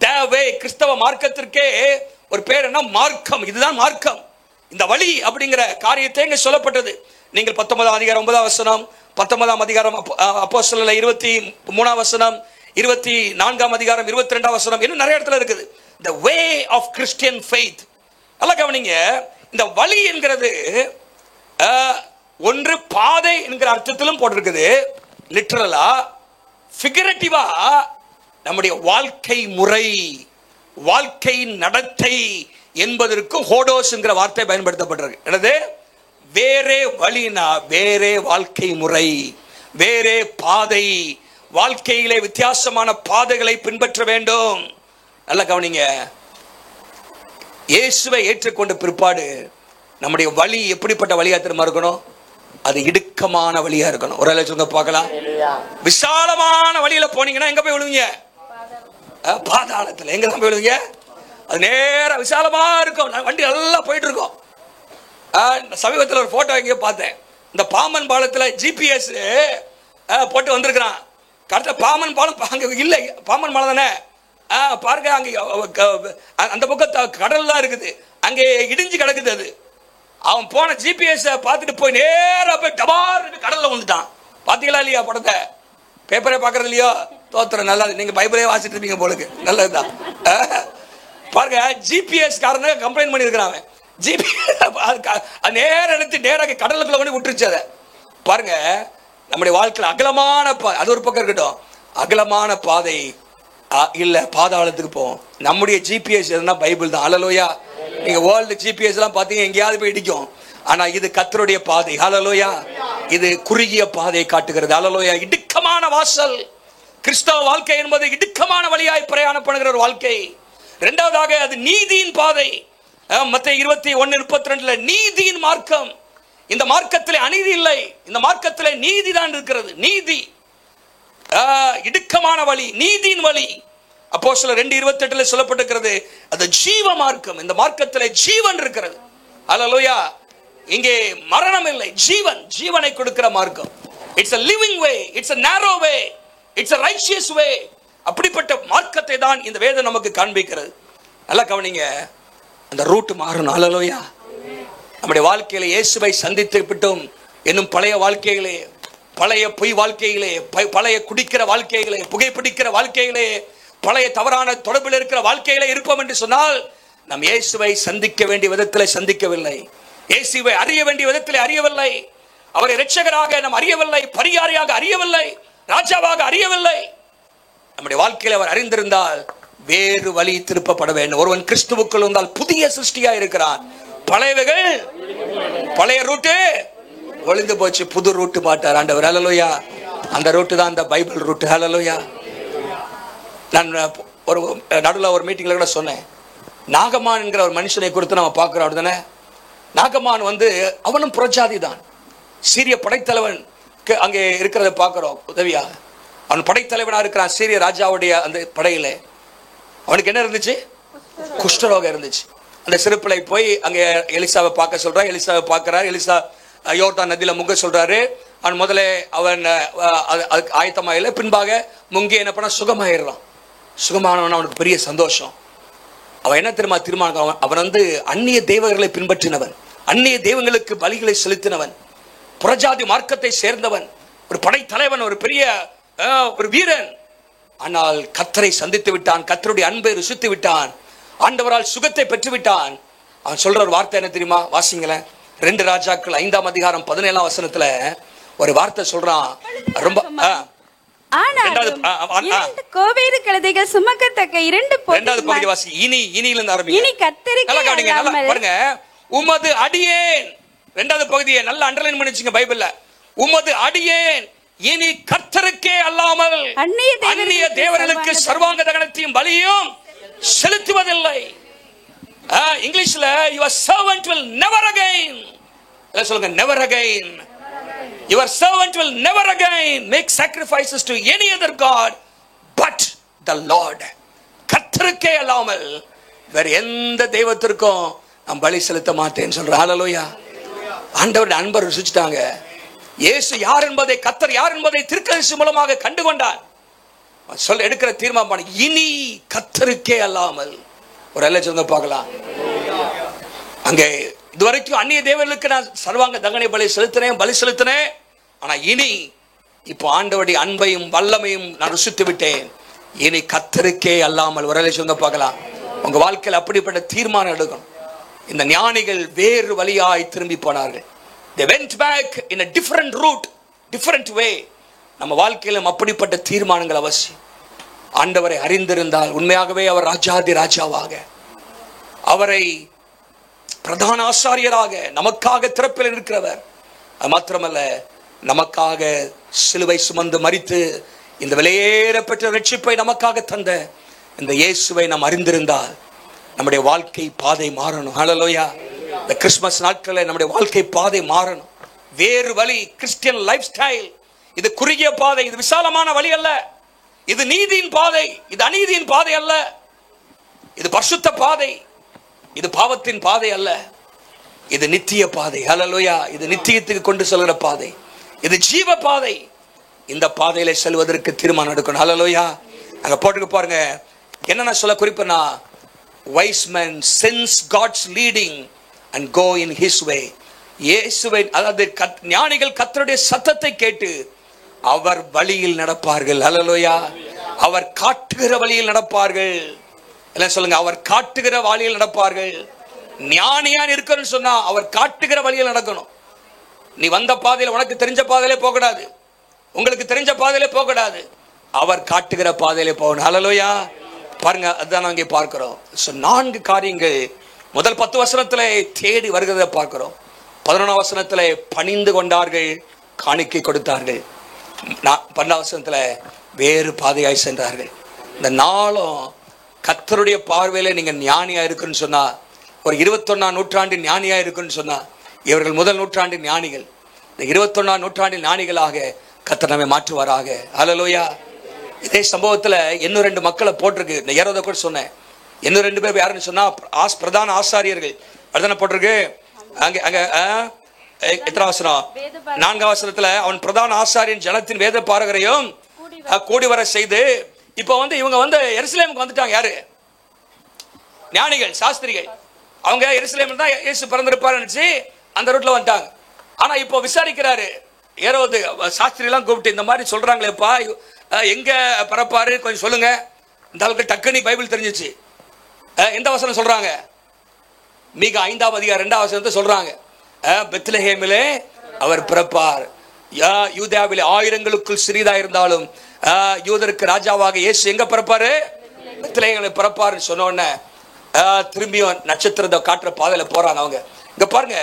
the way. கிறிஸ்தவ மார்க்கத்திற்கே ஒரு பேர் என்ன? மார்க்கம். இதுதான் மார்க்கம், இந்த வழி அப்படிங்கிற காரியத்தை இங்க சொல்லப்பட்டது. நீங்கள் 19 அதிகாரம் 9 வசனம், 19 அதிகாரம் அப்போஸ்தலர் 23 வசனம், 24 அதிகாரம் 22 வசனம், இன்னும் நிறைய இடத்துல இருக்குது. the way of Christian faith. நல்லா கவனிங்க. இந்த வழி என்கிறது ஒன்று பாதை என்கிற அர்த்தத்திலும் போட்டிருக்குது, லிட்டரலா. ஃபிகரேட்டிவா நம்முடைய வாழ்க்கை முறை, வாழ்க்கை நடத்தை என்பதற்கு ஹோடோஸ் என்கிற வார்த்தை பயன்படுத்தப்பட்டிருக்கு. என்னது? வேறே வழினா வேறே வாழ்க்கை முறை, வேறே பாதை. வாழ்க்கையிலே வித்தியாசமான பாதைகளை பின்பற்ற வேண்டும். நல்லா கவனிங்க. இயேசுவை ஏற்றுக்கொண்ட பிற்பாடு நம்முடைய வழி எப்படிப்பட்ட வழியா திரும்ப இருக்கணும்? அது இடுக்கமான வழியா இருக்கணும். ஒரு சொல்லுங்க பார்க்கலாம். விசாலமான வழியில போனீங்கன்னா எங்க போய் விழுவீங்க? பாதாளத்துல. எங்க தான் போய் விழுவீங்க? அது நேரா விசாலமா இருக்கும், வண்டி நல்லா போயிட்டு இருக்கும். சமீபத்தில் ஒரு போட்டோ எங்கேயோ பார்த்தேன். இந்த பாம்பன் பாலத்தில் GPS போட்டு வந்திருக்கிறான். கரெக்டாக பாம்பன் பாலம் அங்கே இல்லை, பாம்பன் பாலம் தானே பாருங்க. அங்கே அந்த பக்கம் கடல் தான் இருக்குது, அங்கே இடிஞ்சு கிடக்குது. அது அவன் போன GPS பார்த்துட்டு போய் நேராக போய் டபார் கடலில் வந்துட்டான். பார்த்தீங்களா இல்லையா படத்தை? பேப்பரே பார்க்கறது இல்லையோ? தோத்துறேன். நல்லா, நீங்கள் பைபிளே வாசிட்டு இருப்பீங்க போலுக்கு. நல்லதுதான். பாருங்க, GPS காரனை கம்ப்ளைண்ட் பண்ணியிருக்கிறான். நேரம் எடுத்து நேராக கடலுக்குள்ள கொண்டு விட்டுருச்சு. அதை பாருங்க. நம்முடைய வாழ்க்கையில் அகலமான அது ஒரு பக்கம் இருக்கட்டும், அகலமான பாதை இல்ல பாதாளத்துக்கு போவோம். நம்முடைய GPS எதுனா பைபிள் தான். ஹல்லேலூயா. நீங்க வேர்ல்டு GPS எல்லாம் பாத்தீங்க எங்கேயாவது போய் இடிக்கும். ஆனா இது கர்த்தருடைய பாதை. ஹல்லேலூயா. இது குறுகிய பாதையை காட்டுகிறது. ஹல்லேலூயா. இடுக்கமான வாசல். கிறிஸ்தவ வாழ்க்கை என்பது இடுக்கமான வழியாய் பிரயாணம் பண்ணுகிற ஒரு வாழ்க்கை. இரண்டாவதாக அது நீதியின் பாதை. மத்தேயு 21:32 நீதியின் மார்க்கம். இந்த மார்க்கத்திலே அநீதி இல்லை, இந்த மார்க்கத்திலே நீதி தான் இருக்கிறது. நீதி, இடுக்கமான வழி, நீதியின் வழி. அப்போஸ்தலர் 2:28 சொல்லப்பட்டிருக்கிறது அது ஜீவ மார்க்கம். இந்த மார்க்கத்திலே ஜீவன் இருக்கிறது. ஹல்லேலூயா. இங்கே மரணம் இல்லை, ஜீவன், ஜீவனை கொடுக்கிற மார்க்கம். It's a living way, it's a narrow way, it's a righteous way. அப்படிப்பட்ட மார்க்கத்தை தான் இந்த வேதம் நமக்கு காண்பிக்கிறது. நல்லா கவனிங்க. அந்த ரூட் மாறணும். ஹல்லேலூயா. நம்முடைய வாழ்க்கையில இயேசுவை சந்தித்து விட்டோம் என்னும் பழைய வாழ்க்கையிலே, பழைய பொய் வாழ்க்கையிலே, பழைய குடிக்கிற வாழ்க்கையிலே, புகைப்பிடிக்கிற வாழ்க்கையிலே, பழைய தவறான தொடர்பில் இருக்கிற வாழ்க்கையிலே இருப்போம் என்று சொன்னால் நாம் இயேசுவை சந்திக்க வேண்டிய விதத்தில் சந்திக்கவில்லை, இயேசுவை அறிய வேண்டிய விதத்தில் அறியவில்லை, அவரை இரட்சகராக நாம் அறியவில்லை, பரிகாரியாக அறியவில்லை, ராஜாவாக அறியவில்லை. நம்முடைய வாழ்க்கையில் அவர் அறிந்திருந்தால் வேறு வழி திருப்பப்பட வேண்டும். ஒருவன் கிறிஸ்துவுக்குள் இருந்தால் புதிய சிருஷ்டியா இருக்கிறான். பழையவைகள், பழைய ரூட்டு ஒளிந்து போச்சு, புது ரூட்டு மாட்டார் ஆண்டவர். ஹல்லேலூயா. அந்த ரூட்டு தான் அந்த பைபிள் ரூட்டு. ஹல்லேலூயா. நான் ஒரு நடுவில் ஒரு மீட்டிங்ல கூட சொன்னேன், நாகமான் என்கிற ஒரு மனுஷனை குறித்து நம்ம பார்க்கிறோம். அப்படிதானே? நாகமான் அவனும் புறஜாதி தான். சீரிய படைத்தலைவன் அங்கே இருக்கிறத பார்க்கிறோம். உதவியா அவன் படைத்தலைவனா இருக்கிறான் சீரிய ராஜாவுடைய அந்த படையில. அவனுக்கு என்ன இருந்துச்சு? குஷ்டரோகம் இருந்துச்சு. அந்த சிறுப்பிள்ளை போய் அங்கே எலிசாவை பார்க்க சொல்றான். எலிசாவை பார்க்கிறார். எலிசா யோர்தான் நதியில முங்க சொல்றாரு. அவன் முதல்ல அவன் ஆயத்தமாயில, பின்பாக முங்கி என்ன பண்ண சுகமாயிடுறான். சுகமானவன் அவனுக்கு பெரிய சந்தோஷம். அவன் என்ன தெரியுமா தீர்மானம்? அவன் அந்நிய தெய்வங்களை பின்பற்றினவன், அந்நிய தெய்வங்களுக்கு பலிகளை செலுத்தினவன், புறஜாதி மார்க்கத்தை சேர்ந்தவன், ஒரு படைத்தலைவன், ஒரு பெரிய ஒரு வீரன். ஆனால் கர்த்தரை சந்தித்து விட்டான், கர்த்தருடைய அன்பை ருசித்து விட்டான், ஆண்டவரால் சுகத்தை பெற்று விட்டான். அவன் சொல்ற ஒரு வார்த்தை என்ன தெரியுமா? வாசிங்களேன். 2 ராஜாக்கள் 5ஆம் அதிகாரம் 17ஆம் வசனத்துல ஒரு வார்த்தை சொல்றான். ரொம்ப கோவேறு கழுதைகள் சுமக்கத்தக்க 2 இரண்டாவது பகுதி வாசி. இனியில இருந்து ஆரம்பிங்க. இனி கர்த்தருக்கு பாருங்க. உமது அடியேன், இரண்டாவது பகுதியை நல்லா அண்டர்லைன் பண்ணி வச்சுங்க பைபிள்ல. உமது அடியேன் இனி கர்த்தருக்கே அல்லாமல் அந்நிய தேவர்களுக்கு சர்வாங்க தகனத்தையும் பலியும் செலுத்துவதில்லை. இங்கிலீஷ்ல your servant will never again, சொல்லுங்க, never again, your servant will never again make sacrifices to any other god but the Lord. கர்த்தருக்கே அல்லாமல் வேற எந்த தெய்வத்திற்கும் நான் பலி செலுத்த மாட்டேன்னு சொல்ற. ஹல்லேலூயா. ஆண்டவருடைய அன்பை ருசிச்சிட்டாங்க. இயேசு யார் என்பதை, கர்த்தர் யார் என்பதை தீர்க்கதரிசி மூலமாக கண்டுகொண்டார். சொல்ல எடுக்கிற தீர்மானம், இனி கர்த்தருக்கே அல்லாமல் ஒரு அல்ல சொல்லுங்க பார்க்கலாம். அங்கே இதுவரைக்கும் அந்நிய தேவர்களுக்கு நான் சர்வாங்க தகனை பலி செலுத்தினேன். ஆனா இனி இப்போ ஆண்டவருடைய அன்பையும் வல்லமையும் நான் ருசித்து விட்டேன். இனி கர்த்தருக்கே அல்லாமல் ஒரு அல்ல சொல்லுங்க பார்க்கலாம். உங்க வாழ்க்கையில் அப்படிப்பட்ட தீர்மானம் எடுக்கணும். இந்த ஞானிகள் வேறு வழியாய் திரும்பி போனார்கள். They went back in a different route, different way. நம்ம வாழ்க்கையிலும் அப்படிப்பட்ட தீர்மானங்கள் அவசியம். ஆண்டவரை அறிந்திருந்தால் உண்மையாகவே அவர் ராஜாதி ராஜாவாக, அவரை பிரதான ஆசாரியராக நமக்காக திறப்பில் இருக்கிறவர், அது மாத்திரமல்ல நமக்காக சிலுவை சுமந்து மரித்து இந்த விலையேற பெற்ற ரட்சிப்பை நமக்காக தந்த இந்த இயேசுவை நாம் அறிந்திருந்தால் நம்முடைய வாழ்க்கை பாதை மாறணும். ஹல்லேலூயா. இந்த கிறிஸ்துமஸ் நாட்களில் நம்முடைய வாழ்க்கை பாதை மாறணும். வேறு வழி, கிறிஸ்டியன் லைஃப் ஸ்டைல், இது குறுகிய பாதை, இது விசாலமான வழி அல்ல. இது நீதியின் பாதை, இது அநீதியின் பாதை அல்ல. இது பரிசுத்த பாதை, இது பாவத்தின் பாதை அல்ல. இது நித்திய பாதை. ஹல்லேலூயா. இது நித்தியத்துக்கு கொண்டு செல்கிற பாதை, இது ஜீவ பாதை. இந்த பாதையில செல்வதற்கு தீர்மானம் எடுக்கணும். ஹல்லேலூயா. அங்க போட்டுக்கு பாருங்க, என்னென்ன சொல்ல குறிப்புனா, wise men sense God's leading and go in his way. இயேசுவை, அதாவது ஞானிகள் கர்த்தருடைய சத்தத்தை கேட்டு அவர் வழியில் நடப்பார்கள். ஹல்லேலூயா. அவர் காட்டுகிற வழியில் நடப்பார்கள். எல்லாம் சொல்லுங்க, அவர் காட்டுகிற வழியில் நடப்பார்கள். ஞானியான் இருக்கணும்னு சொன்னா அவர் காட்டுகிற வழியில் நடக்கணும். நீ வந்த பாதையில, உனக்கு தெரிஞ்ச பாதையிலே போகக்கூடாது, உங்களுக்கு தெரிஞ்ச பாதையிலே போகக்கூடாது, அவர் காட்டுகிற பாதையிலே போகணும். ஹல்லேலூயா. பாருங்க, அதுதான் நாங்க பார்க்கிறோம். 4 காரியங்கள் முதல் 10 வசனத்திலே தேடி வருகிறத பார்க்கிறோம். 11 வசனத்திலே பணிந்து கொண்டார்கள், காணிக்கை கொடுத்தார்கள். 12 வசனத்துல வேறு பாதையாய் சென்றார்கள். இந்த நாளும் கர்த்தருடைய பார்வையில நீங்க ஞானியா இருக்குன்னு சொன்னா, ஒரு 21ஆம் நூற்றாண்டின் ஞானியா இருக்குன்னு சொன்னா, இவர்கள் முதல் நூற்றாண்டின் ஞானிகள். இந்த 21ஆம் நூற்றாண்டின் ஞானிகளாக கர்த்தர் நம்மை மாற்றுவாராக. ஹல்லேலூயா. இதே சம்பவத்துல இன்னும் 2 மக்களை போட்டிருக்கு. இந்த ஏரோத கூட சொன்னேன். இன்னும் 2 பேர் யாருன்னு சொன்னா, பிரதான ஆசாரியர்கள். அதுதானே போட்டிருக்கு. அங்க அங்க எத்தனை வசனம்? 4ஆம் வசனத்துல, அவன் பிரதான ஆசாரியன் ஜனத்தின் வேத பாரகரையும் கூடி வர செய்து, இப்ப இவங்க எருசலேமுக்கு வந்துட்டாங்க. யாரு? ஞானிகள், சாஸ்திரிகள். அவங்க எருசலேமில் தான் இயேசு பிறந்திருப்பாரு நினைச்சு அந்த ரூட்ல வந்துட்டாங்க. ஆனா இப்போ விசாரிக்கிறாரு ஏரோது, சாஸ்திரி எல்லாம் கூப்பிட்டு, இந்த மாதிரி சொல்றாங்களேப்பா, எங்க பிறப்பாரு கொஞ்சம் சொல்லுங்க. இந்த அளவுக்கு டக்குனி பைபிள் தெரிஞ்சிச்சு. எந்த வசனம் சொல்றாங்க? மீகா 5ஆம் அதிகாரம் 2ஆம் வசனத்தை சொல்றாங்க. பெத்லஹேமிலே அவர் பிறப்பார், யூதேயாவிலே ஆயிரங்களுக்குள் சிறிதா இருந்தாலும் யூதருக்கு ராஜாவாக இயேசு எங்க பிறப்பாரு? பெத்லஹேமிலே பிறப்பாருன்னு சொன்ன உடனே திரும்பியும் நட்சத்திரத்தை காட்டுற பாதையில போறாங்க. அவங்க இங்க பாருங்க,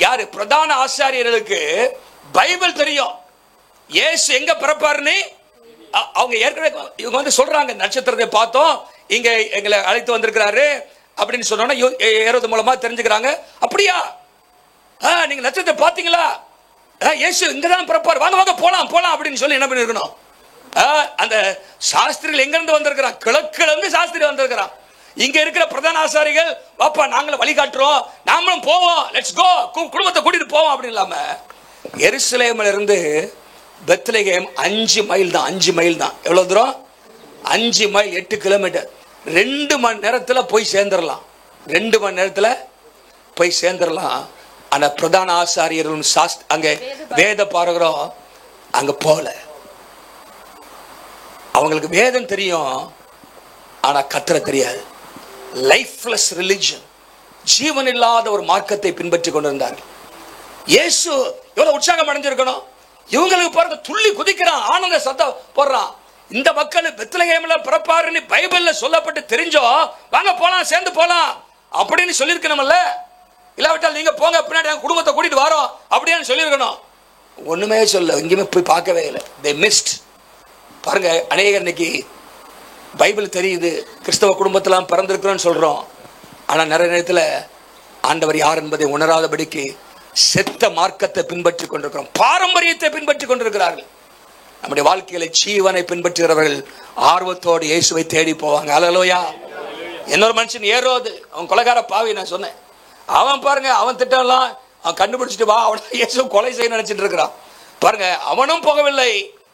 யாரு? பிரதான ஆசாரியர்களுக்கு பைபிள் தெரியும், இயேசு எங்க பிறப்பாருன்னு அவங்க ஏற்கனவே இவங்க சொல்றாங்க. நட்சத்திரத்தை பார்த்தோம், இங்க எங்களை அழைத்து வந்திருக்கிறாரு அப்படின்னு சொன்னோன்னா ஏரோது மூலமா தெரிஞ்சுக்கிறாங்க. அப்படியா? நீங்க நட்சத்திரத்தை பாத்தீங்களா? இயேசு இங்கதான் பிறப்பாரு, வாங்க வாங்க போலாம் போலாம் அப்படின்னு சொல்லி என்ன பண்ணிருக்கணும்? அந்த சாஸ்திரிகள் எங்க இருந்து வந்திருக்கிறான்? கிழக்குல இருந்து சாஸ்திரி வந்திருக்கிறான். இங்க இருக்கிற பிரதான ஆசாரிகள், வாப்பா நாங்களும் வழிகாட்டுறோம், நாமளும் போவோம், லெட்ஸ் கோ, குடும்பத்தை கூட்டிட்டு போவோம் அப்படின்னு இல்லாம, எருசலேம்ல இருந்து பெத்லகேம் 5 மைல் தான். 5 மைல் தான். எவ்வளவு தூரம்? 5 மைல், 8 கிலோமீட்டர். 2 மணி நேரத்துல போய் சேர்ந்துடலாம். 2 மணி நேரத்துல போய் சேர்ந்துடலாம். ஆனா பிரதான ஆசாரியர்களும் அங்க வேத பாரகரும் அங்க போல. அவங்களுக்கு வேதம் தெரியும், ஆனா கர்த்தரை தெரியாது. லைஃப்லெஸ் ரிலிஜன், ஜீவன் இல்லாத ஒரு மார்க்கத்தை பின்பற்றி கொண்டிருந்தார்கள். இயேசு எவ்வளவு உற்சாகம் அடைஞ்சிருக்கணும். இவங்களுக்கு பாருங்க, துள்ளி குதிக்கிறான், ஆனந்த சத்தம் போடுறான். இந்த மக்கள் பெத்லகேம்ல பிறப்பாருன்னு பைபிள்ல சொல்லப்பட்டு தெரிஞ்சோ, வாங்க போலாம், சேர்ந்து போலாம் அப்படின்னு சொல்லியிருக்கணும்ல. இல்லாவிட்டால் நீங்க போங்க, பின்னாடி குடும்பத்தை கூட்டிட்டு வரோம் அப்படின்னு சொல்லியிருக்கணும். ஒண்ணுமே சொல்ல, எங்கேயுமே போய் பார்க்கவே இல்லை. they missed. பாருங்க, அநேகர் இன்னைக்கு பைபிள் தெரியுது, கிறிஸ்தவ குடும்பத்திலாம் பிறந்திருக்கிறோன்னு சொல்றோம். ஆனா நிறைய நேரத்தில் ஆண்டவர் யார் என்பதை உணராதபடிக்கு செத்த மார்க்கத்தை பின்பற்றி கொண்டிருக்கிறோம், பாரம்பரியத்தை பின்பற்றி கொண்டிருக்கிறார்கள். நம்முடைய வாழ்க்கையில ஜீவனை பின்பற்றுகிறவர்கள் ஆர்வத்தோடு இயேசுவை தேடி போவாங்க. அல்லேலூயா. இன்னொரு மனுஷன் ஏரோது, அவன் கொலைகார பாவி, நான் சொன்னேன். அவன் பாருங்க, அவன் திட்டம்லாம் அவன் கண்டுபிடிச்சிட்டு வா, அவன் இயேசு கொலை செய்ய நினைச்சிட்டு இருக்கிறான். பாருங்க, அவனும் போகவில்லை,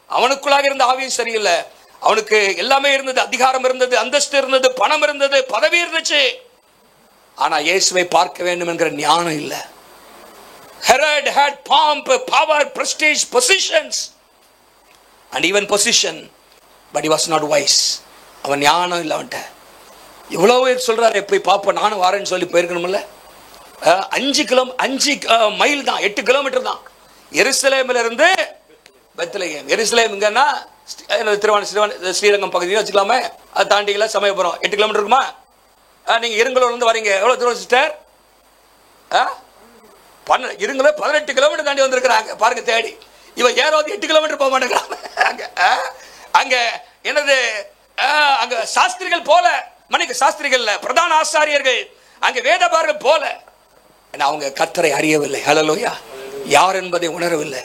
அவனுக்குள்ளாக இருந்த ஆவியும் சரியில்லை. அவனுக்கு எல்லாமே இருந்தது, அதிகாரம் இருந்தது, அந்தஸ்து இருந்தது, பணம் இருந்தது, பதவி இருந்துச்சு. ஆனா இயேசுவை பார்க்க வேண்டும் என்கிற ஞானம் இல்லை. Herod had pomp, power, prestige, positions and even position, but he was not wise. அவன் ஞானம் இல்லை அவன்கிட்ட. இவ்வளவு பேர் சொல்றாரு, போய் பாப்போம், நானும் வரேன்னு சொல்லி போயிருக்கணும்ல. 5 மைல் தான், 8 கிலோமீட்டர் தான் எருசலேமில் இருந்து பெத்லகேம். எருசலேம் இங்கன்னா ஸ்ரீரங்கம் பகுதியில் வச்சுக்கலாமே, அதை தாண்டிங்களா சமயபுரம் 8 கிலோமீட்டர் இருக்குமா? நீங்க இருங்கலூர்ல இருந்து வரீங்க, எவ்வளவு தூரம் சிஸ்டர்? இருங்கள 18 கிலோமீட்டர் தாண்டி வந்திருக்கிறாங்க பாருங்க தேடி. இவன் ஏறாவது 8 கிலோமீட்டர் போக மாட்டேங்கிறாங்க. அங்க என்னது, அங்க சாஸ்திரிகள் போல, மணிக்கு சாஸ்திரிகள் பிரதான ஆசாரியர்கள், அங்க வேதபாரர்கள் போல. அவங்க கர்த்தரை அறியவில்லை. ஹல்லேலூயா. யார் என்பதை உணரவில்லை.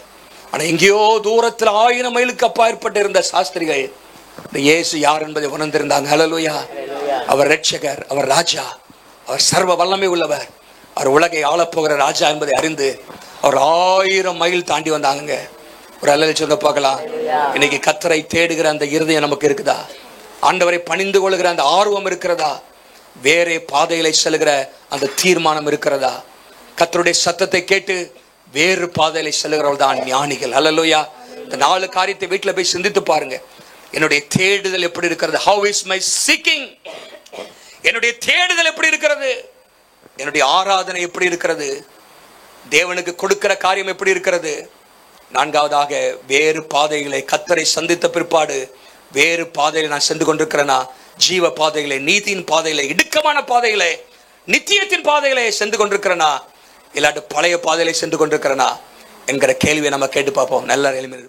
ஆனா எங்கேயோ தூரத்தில் 1000 மைலுக்கு அப்பாற்பட்டு இருந்த சாஸ்திரிகள் இயேசு யார் என்பதை உணர்ந்திருந்தாங்க. ஹல்லேலூயா. அவர் ரட்சகர், அவர் ராஜா, அவர் சர்வ வல்லமை உள்ளவர், அவர் உலகை ஆளப்போகிற ராஜா என்பதை அறிந்து அவர் 1000 மைல் தாண்டி வந்தாங்க. ஒரு அல்லல் சொல்ல பார்க்கலாம். இன்னைக்கு கர்த்தரை தேடுகிற அந்த இருதயம் நமக்கு இருக்குதா? ஆண்டவரை பணிந்து கொள்கிற அந்த ஆர்வம் இருக்கிறதா? வேறே பாதைகளை செல்கிற அந்த தீர்மானம் இருக்கிறதா? கர்த்தருடைய சத்தத்தை கேட்டு வேறு பாதைகளை செல்கிறவர்கள் தான் ஞானிகள். அல்லேலூயா. இந்த 4 காரியத்தை வீட்டில் போய் சிந்தித்து பாருங்க. என்னுடைய தேடுதல் எப்படி இருக்கிறது? How is my seeking? என்னுடைய தேடுதல் எப்படி இருக்கிறது? என்னுடைய ஆராதனை எப்படி இருக்கிறது? தேவனுக்கு கொடுக்கிற காரியம் எப்படி இருக்கிறது? 4வதாக, வேறு பாதைகளை, கர்த்தரை சந்தித்த பிற்பாடு வேறு பாதைகளை நான் சென்று கொண்டிருக்கிறேனா? ஜீவ பாதைகளை, நீதியின் பாதைகளை, இடுக்கமான பாதைகளை, நித்தியத்தின் பாதைகளை சென்று கொண்டிருக்கிறேனா, இல்லாட்டு பழைய பாதைகளை சென்று கொண்டிருக்கிறேனா என்கிற கேள்வியை நம்ம கேட்டு பார்ப்போம். நல்ல எளிமையாக